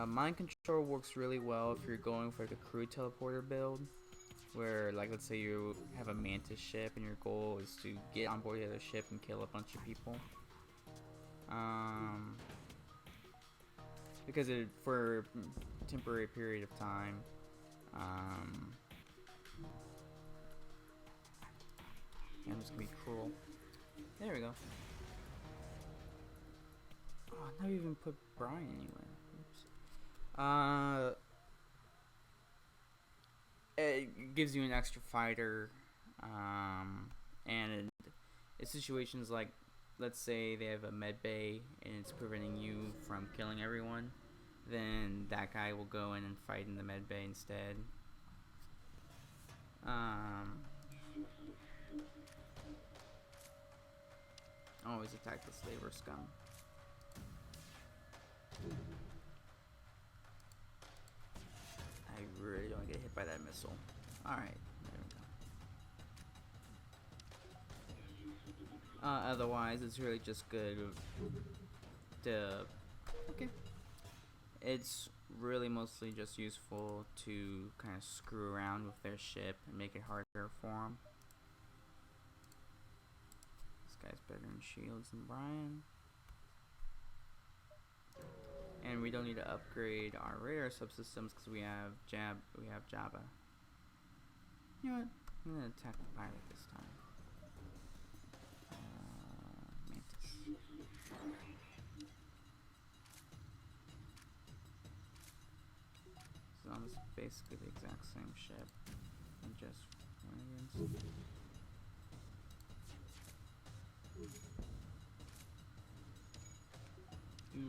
Mind control works really well if you're going for like a crew teleporter build, where, like, let's say you have a mantis ship and your goal is to get on board the other ship and kill a bunch of people. Because for a temporary period of time, I'm just gonna be cruel. There we go. Oh, I never even put Brian anywhere. Oops. It gives you an extra fighter, and in situations like, let's say they have a med bay and it's preventing you from killing everyone, then that guy will go in and fight in the med bay instead. Always attack the slaver scum. I really don't get hit by that missile. Alright, there we go. Otherwise, it's really just good to... Okay. It's really mostly just useful to kind of screw around with their ship and make it harder for them. This guy's better in shields than Brian. And we don't need to upgrade our radar subsystems because we have Jabba. You know what? I'm gonna attack the pilot this time. Mantis. So it's basically the exact same ship, and just running against.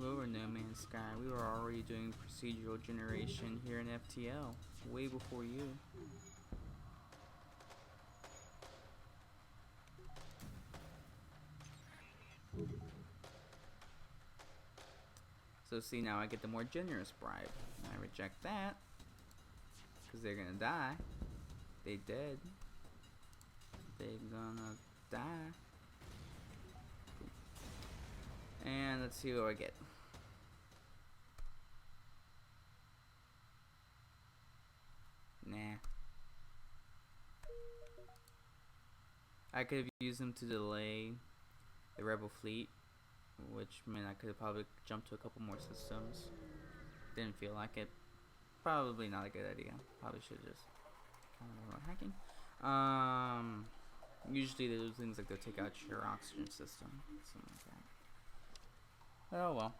Over No Man's Sky, we were already doing procedural generation here in FTL, way before you. So see, now I get the more generous bribe. I reject that, because they're gonna die. They dead. They're gonna die. And let's see what I get. Nah. I could have used them to delay the rebel fleet, which meant I could have probably jumped to a couple more systems. Didn't feel like it. Probably not a good idea. Probably should have just hacking. Usually they do things like they'll take out your oxygen system, something like that. Oh well.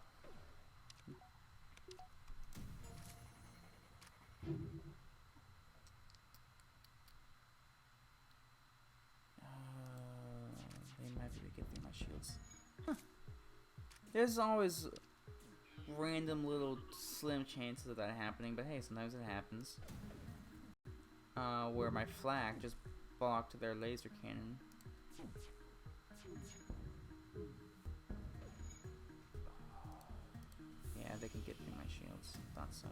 They might be able to get through my shields. Huh. There's always random little slim chances of that happening, but hey, sometimes it happens. Where my flak just blocked their laser cannon. Yeah, they can get through my shields. Thought so.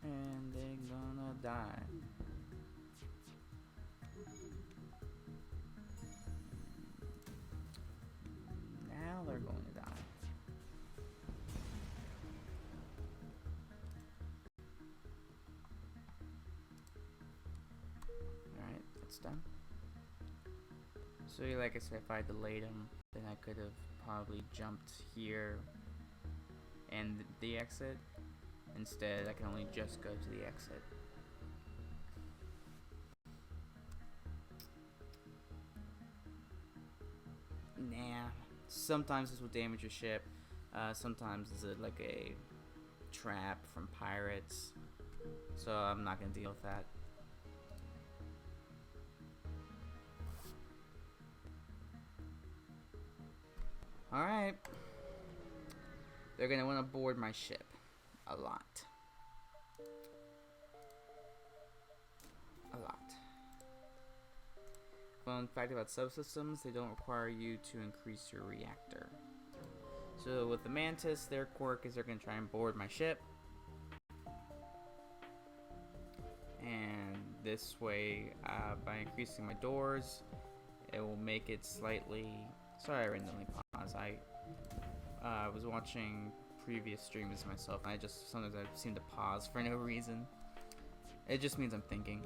And they're gonna die. Now they're going to die. Alright, that's done. So like I said, if I delayed him, then I could have probably jumped here and the exit. Instead, I can only just go to the exit. Nah. Sometimes this will damage your ship. Sometimes it's like a trap from pirates. So I'm not gonna deal with that. Alright. They're gonna want to board my ship. A lot. A lot. Fun fact about subsystems, they don't require you to increase your reactor. So with the Mantis, their quirk is they're going to try and board my ship. And this way, by increasing my doors, it will make it slightly... Sorry I randomly paused. I was watching previous streams myself, and sometimes I seem to pause for no reason. It just means I'm thinking.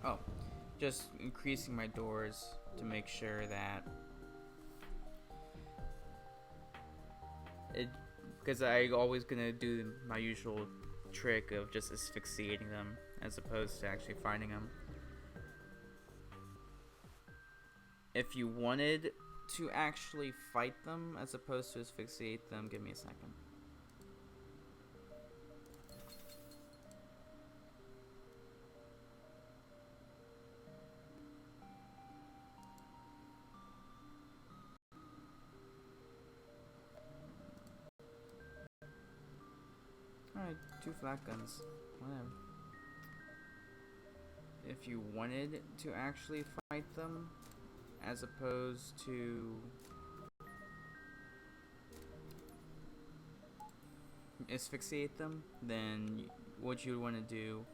Oh, just increasing my doors to make sure that it, because I always gonna do my usual trick of just asphyxiating them as opposed to actually fighting them. If you wanted to actually fight them as opposed to asphyxiate them, give me a second. Alright, 2 flat guns. Whatever. If you wanted to actually fight them, as opposed to asphyxiate them, then what you would want to do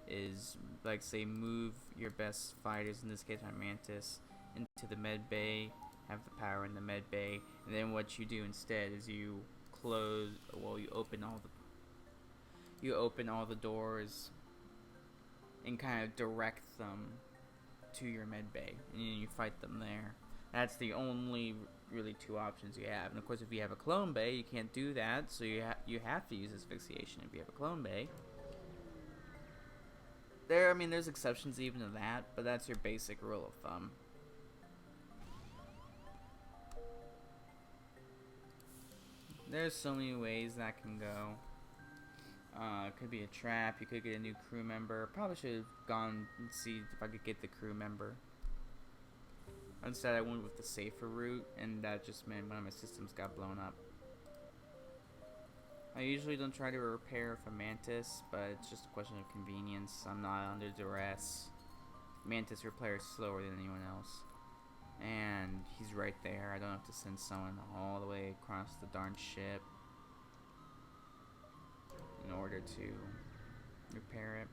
is, like, say, move your best fighters, in this case my Mantis, into the med bay, have the power in the med bay, and then what you do instead is you open all the doors and kind of direct them to your med bay, and you fight them there. That's the only really 2 options you have. And of course, if you have a clone bay, you can't do that, so you have to use asphyxiation if you have a clone bay. There's exceptions even to that, but that's your basic rule of thumb. There's so many ways that can go. It could be a trap. You could get a new crew member. Probably should have gone and see if I could get the crew member. Instead, I went with the safer route, and that just meant one of my systems got blown up. I usually don't try to repair with a Mantis, but it's just a question of convenience. I'm not under duress. Mantis repairs slower than anyone else. And he's right there. I don't have to send someone all the way across the darn ship in order to repair it.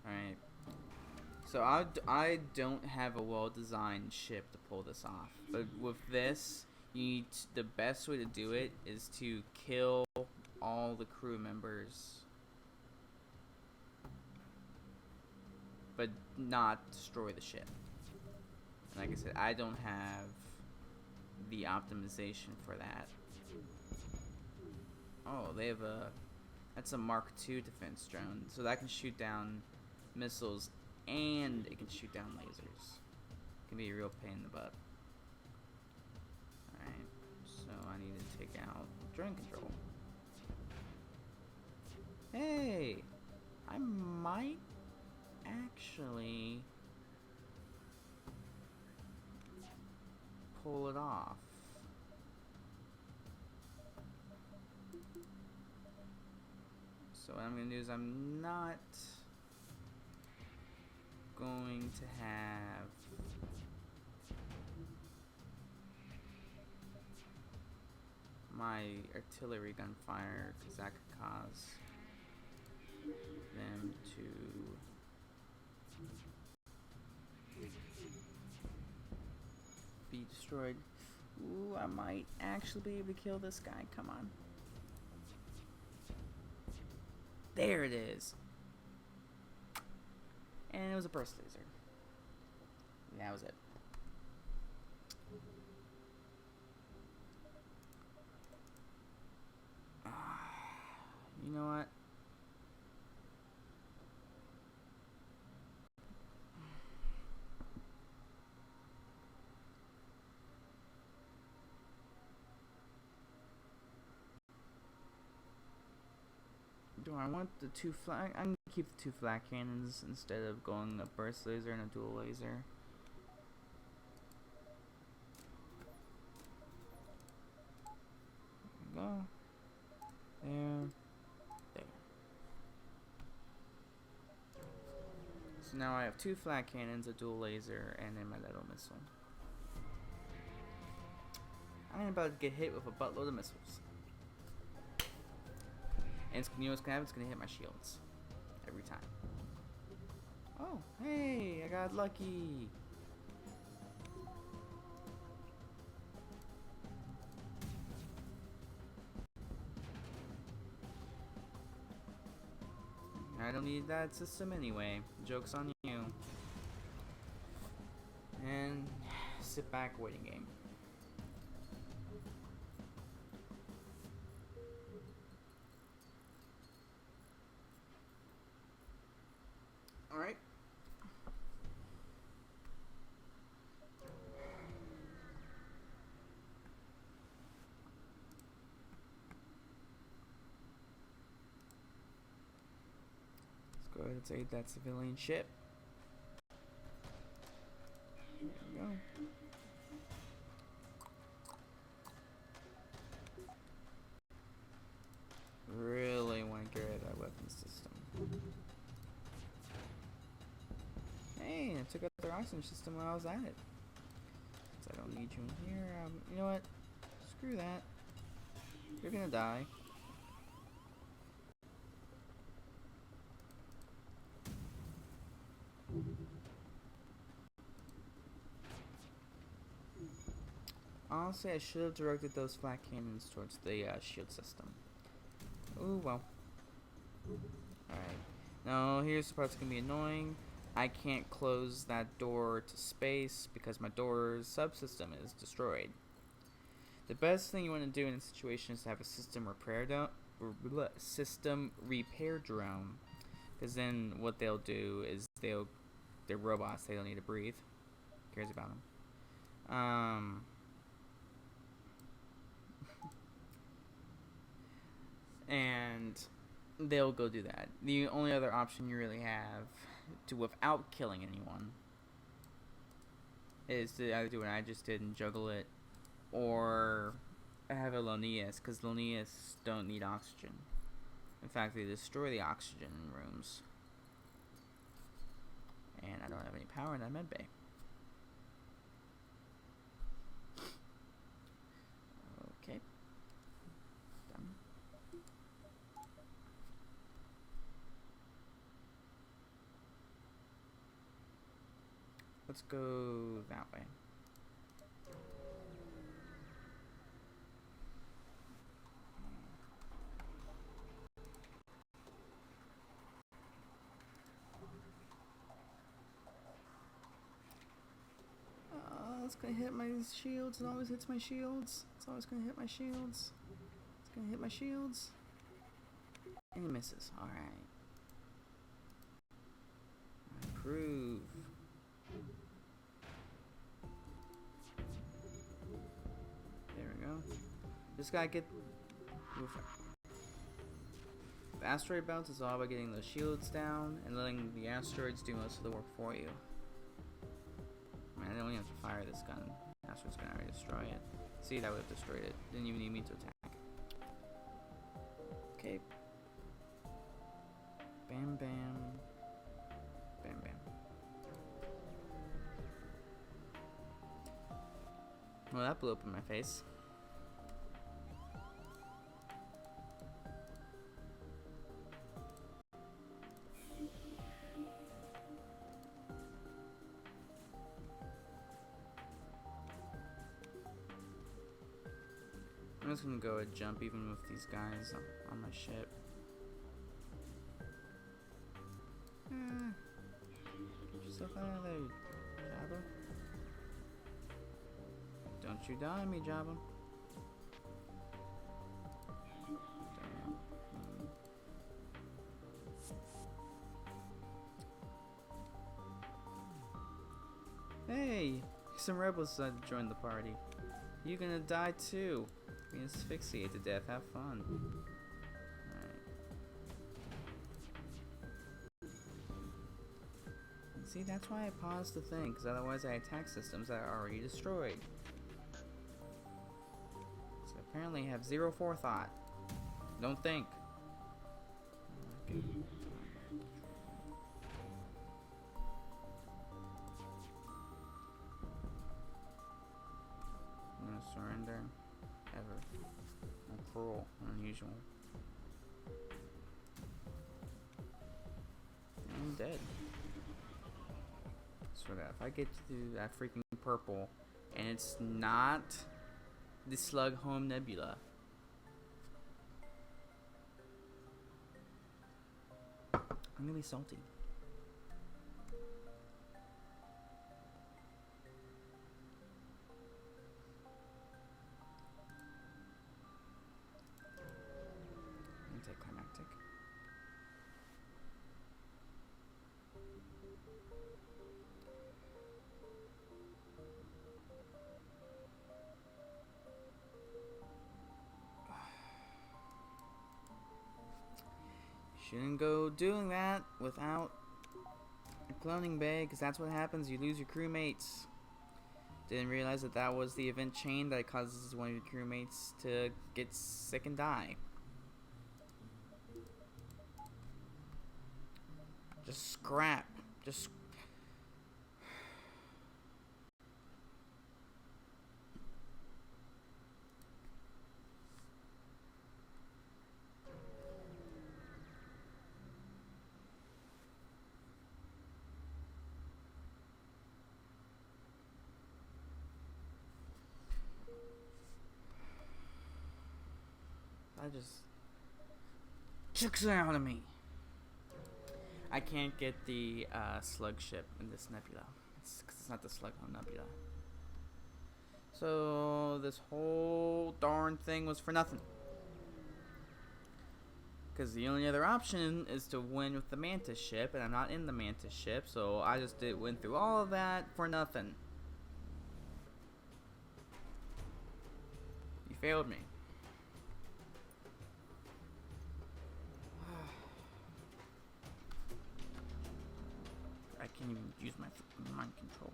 Alright. So I don't have a well-designed ship to pull this off. But with this, the best way to do it is to kill all the crew members. But not destroy the ship. And like I said, I don't have the optimization for that. Oh, they have that's a Mark II defense drone, so that can shoot down missiles and it can shoot down lasers. It can be a real pain in the butt. Alright, so I need to take out drone control. Hey! I might actually pull it off. So what I'm going to do is I'm not going to have my artillery gunfire, because that could cause them to be destroyed. Ooh, I might actually be able to kill this guy. Come on. There it is. And it was a burst laser. That was it. You know what? Do I want the two flat? I'm gonna keep the two flat cannons instead of going a burst laser and a dual laser. There we go. There. So now I have two flat cannons, a dual laser, and then my little missile. I'm about to get hit with a buttload of missiles. And it's, you know what's gonna happen? It's gonna hit my shields. Every time. Oh, hey, I got lucky. I don't need that system anyway. Joke's on you. And sit back, waiting game. Alright. Let's go ahead and save that civilian ship. There we go. Really want to get rid of that weapon system. Hey, I took out their oxygen system while I was at it. So I don't need you in here. You know what? Screw that. You're gonna die. Honestly, I should have directed those flat cannons towards the shield system. Ooh, well. Alright. Now, here's the part that's going to be annoying. I can't close that door to space because my door's subsystem is destroyed. The best thing you want to do in a situation is to have a system repair drone. Because then what they'll do is they're robots, they don't need to breathe. Who cares about them? And they'll go do that. The only other option you really have to, without killing anyone, is to either do what I just did and juggle it, or have a Linnaeus, because Linnaeus don't need oxygen. In fact, they destroy the oxygen in rooms. And I don't have any power in that med bay. Okay. Done. Let's go that way. it's gonna hit my shields. It always hits my shields. It's always gonna hit my shields. It's gonna hit my shields. And it misses. Alright. I approve. There we go. Just gotta get... The asteroid bounce is all about getting those shields down and letting the asteroids do most of the work for you. Man, I don't even have to fire this gun. The asteroid's gonna already destroy it. See, that would have destroyed it. Didn't even need me to attack. Okay. Bam, bam. Bam, bam. Well, that blew up in my face. I'm just gonna go and jump even with these guys on my ship. Get yourself out of there, Jabba. Don't you die on me, Jabba. Hey, some rebels joined the party. You're gonna die too. Being asphyxiated to death. Have fun. Alright. See, that's why I paused the thing, because otherwise I attack systems that are already destroyed. So apparently I have zero forethought. Don't think. Okay. I'm gonna surrender. Ever. I'm cruel and unusual. I'm dead. So that if I get to that freaking purple and it's not the Slug Home Nebula, I'm gonna be salty. Anticlimactic. Shouldn't go doing that without a cloning bay, because that's what happens. You lose your crewmates. Didn't realize that that was the event chain that causes one of your crewmates to get sick and die. Just scrap. Just... chicks out of me. I can't get the slug ship in this nebula. It's not the Slug Home Nebula. So this whole darn thing was for nothing. Because the only other option is to win with the Mantis ship, and I'm not in the Mantis ship, so I just went through all of that for nothing. You failed me. I can't even use my mind control.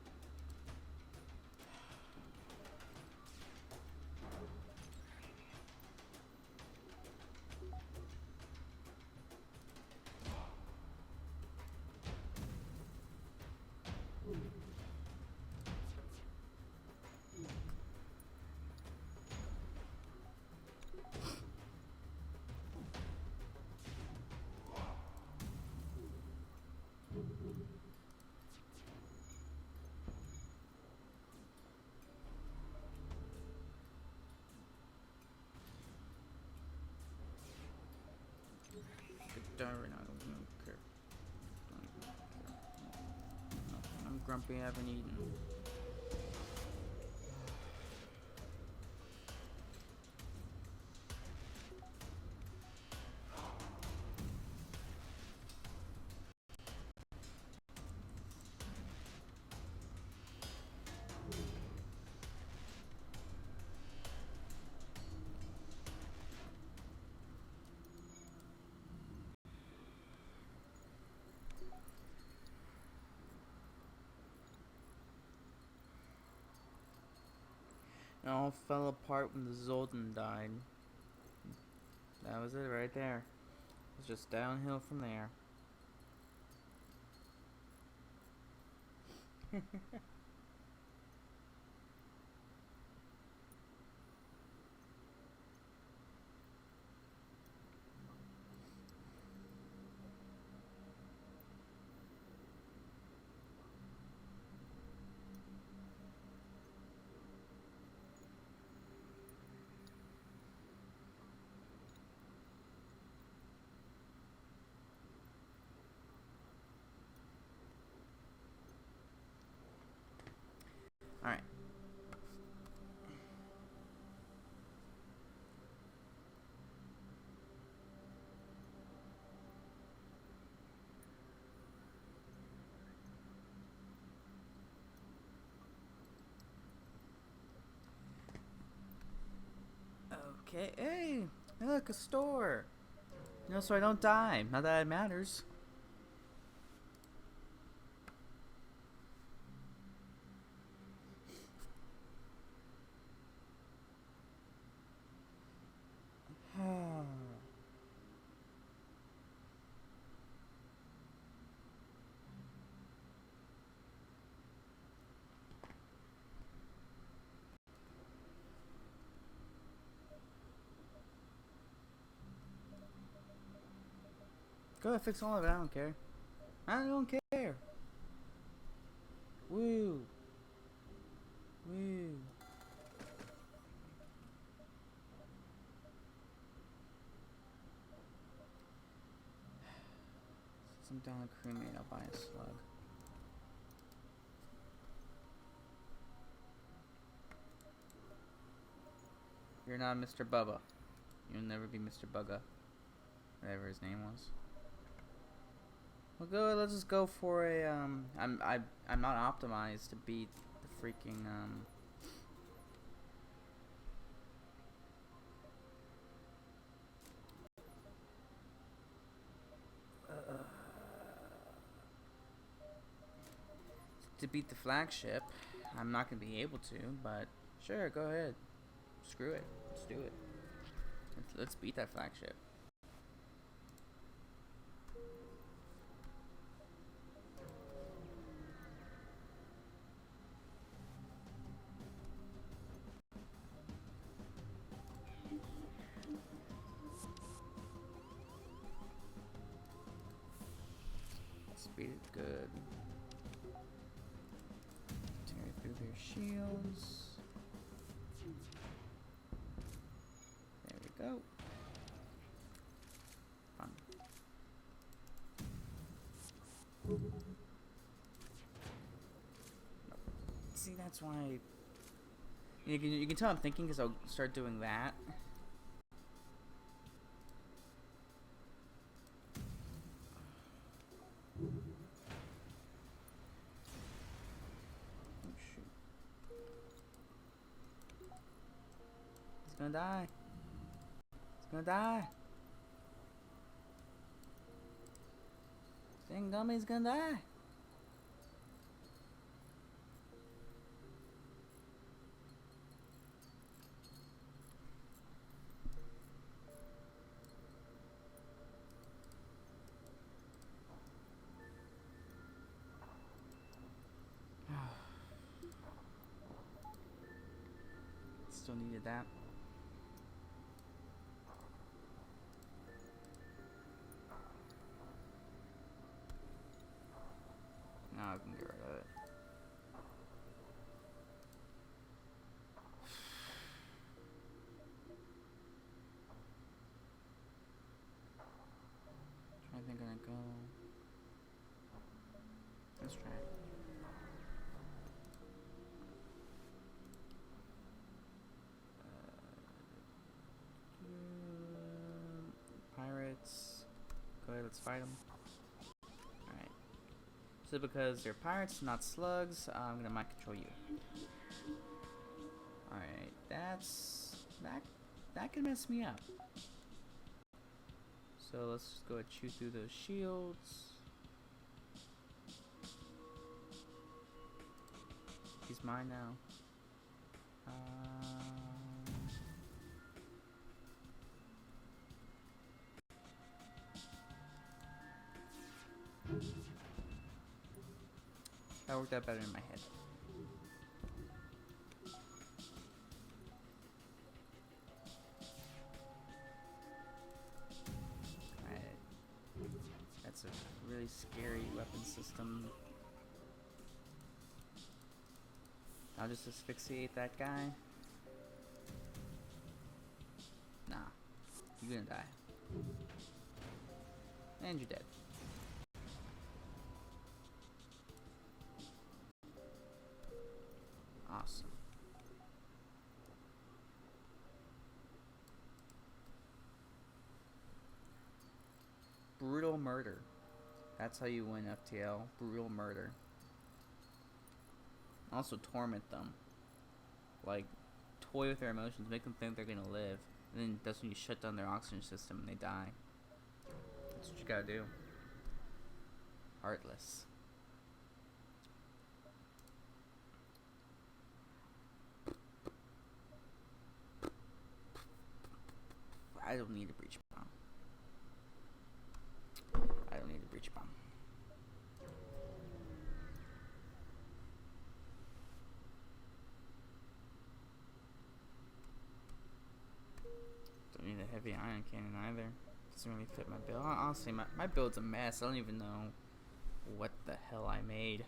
Die right now, I don't care. Don't even care. No, I'm grumpy, I haven't eaten. all fell apart when the Zoltan died. That was it right there. It was just downhill from there. Alright. Okay, hey, look, a store. You know, so I don't die. Not that it matters. Go ahead, fix all of it. I don't care. I don't care. Woo. Woo. Since I'm down a crewmate, I'll buy a slug. You're not Mr. Bubba. You'll never be Mr. Bugga. Whatever his name was. We'll go. Let's just go for a. I'm not optimized to beat the freaking to beat the flagship. I'm not gonna be able to, but sure, go ahead. Screw it. Let's do it. Let's beat that flagship. Speed it good. Tear through their shields. There we go. Fun. See, that's why you can tell I'm thinking because I'll start doing that. Gonna die. It's gonna die. This dang dummy's gonna die. Still needed that. Now I can get rid of it. I think I'm gonna go. Let's try it. Pirates. Go ahead, let's fight them. Alright. So because they're pirates, not slugs, I'm gonna mind control you. Alright, that can mess me up. So let's just go and chew through those shields. He's mine now. That worked out better in my head. That's a really scary weapon system. I'll just asphyxiate that guy. Nah, you're gonna die. And you're dead. Awesome. Brutal murder. That's how you win FTL. Brutal murder. Also torment them. Like, toy with their emotions, make them think they're gonna live. And then that's when you shut down their oxygen system and they die. That's what you gotta do. Heartless. I don't need a breach bomb. I don't need a breach bomb. Don't need a heavy ion cannon either. Doesn't really fit my build. Honestly, my build's a mess. I don't even know what the hell I made.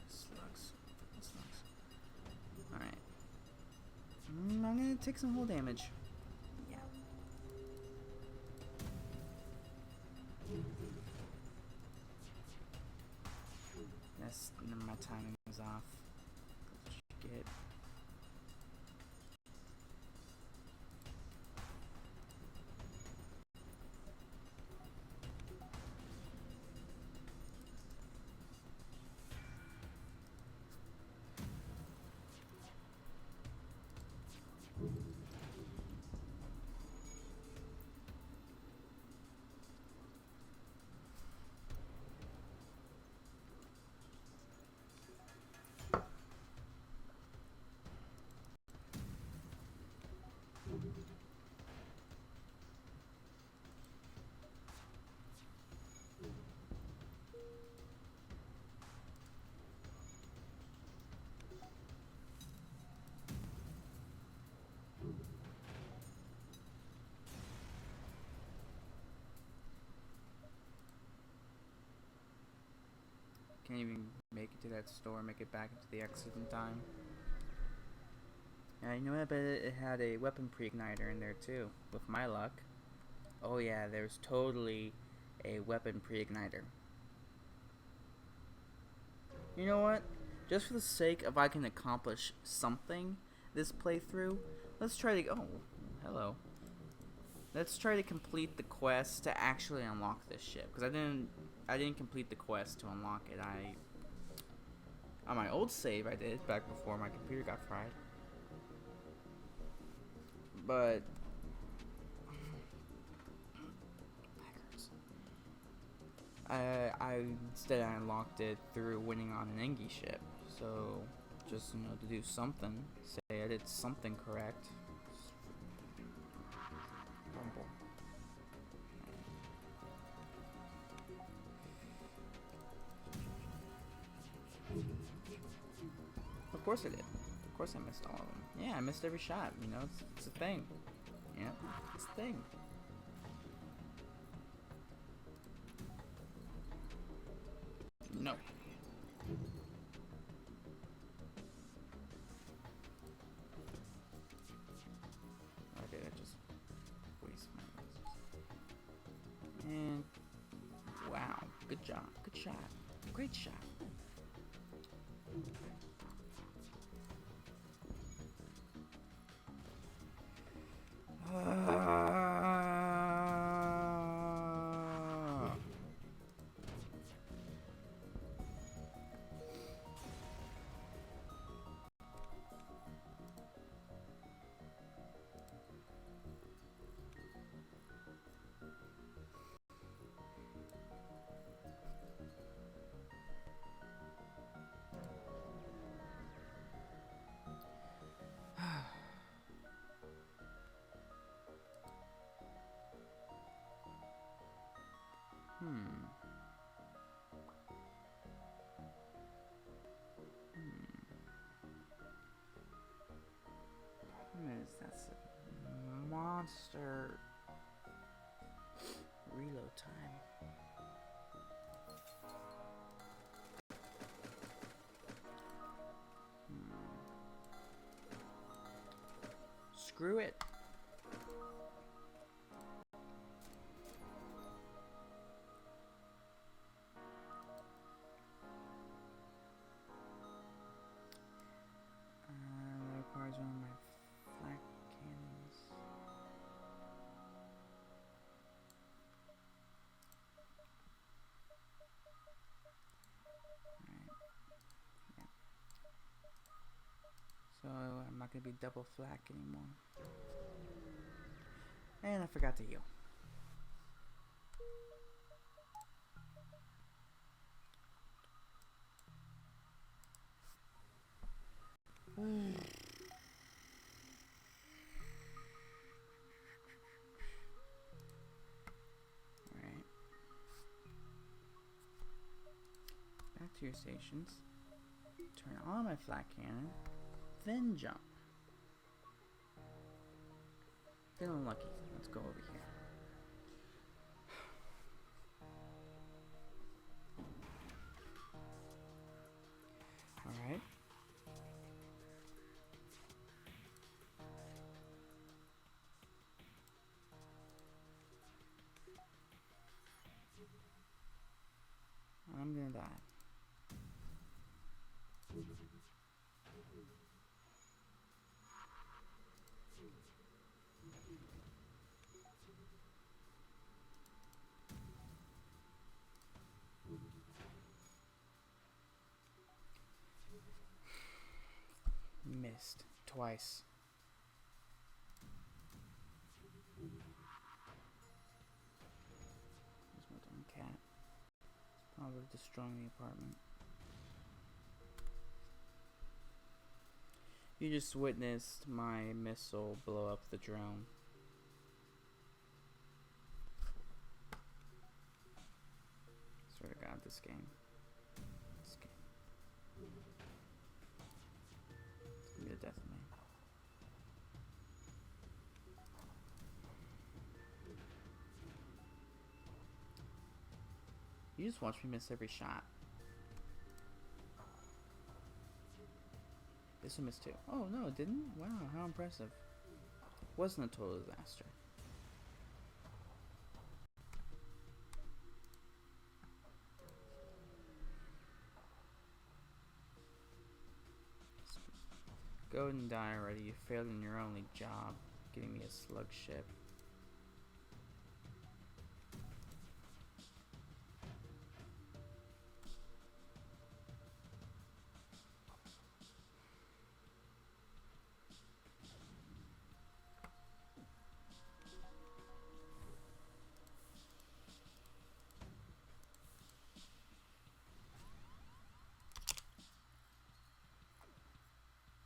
Slugs. Alright. I'm gonna take some hull damage. Yeah. Yes, my timing is off. Get. Can't even make it to that store, make it back into the exit in time. Yeah, you know what? I bet it had a weapon pre-igniter in there too, with my luck. Oh yeah, there's totally a weapon pre-igniter. You know what? Just for the sake of I can accomplish something this playthrough, let's try to... Oh, hello. Let's try to complete the quest to actually unlock this ship, because I didn't complete the quest to unlock it. On my old save I did back before my computer got fried. But I instead I unlocked it through winning on an Engie ship. So just, you know, to do something, say I did something correct. Rumble. Of course I did. Of course I missed all of them. Yeah, I missed every shot. You know, it's a thing. Yeah, it's a thing. No. Okay, that just wastes my lasers. And wow, good job, good shot, great shot. monster. Reload time. Screw it. That requires one of my flak cannons. So I'm not going to be double flak anymore. And I forgot to heal. Alright. Back to your stations. Turn on my flak cannon. Then jump. Feeling lucky. Let's go over here. Alright. I'm gonna die. Missed twice. There's my dumb cat. It's probably destroying the apartment. You just witnessed my missile blow up the drone. Swear to God, this game. It's gonna be the death of me. You just watch me miss every shot. This one missed too. Oh no, it didn't? Wow, how impressive. Wasn't a total disaster. Go and die already. You failed in your only job, getting me a slug ship.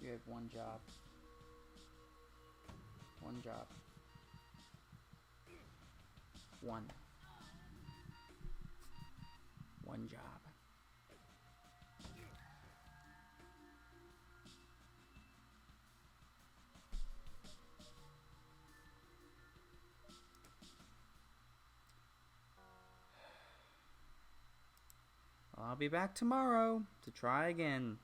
You have one job. One job. One job. I'll be back tomorrow to try again.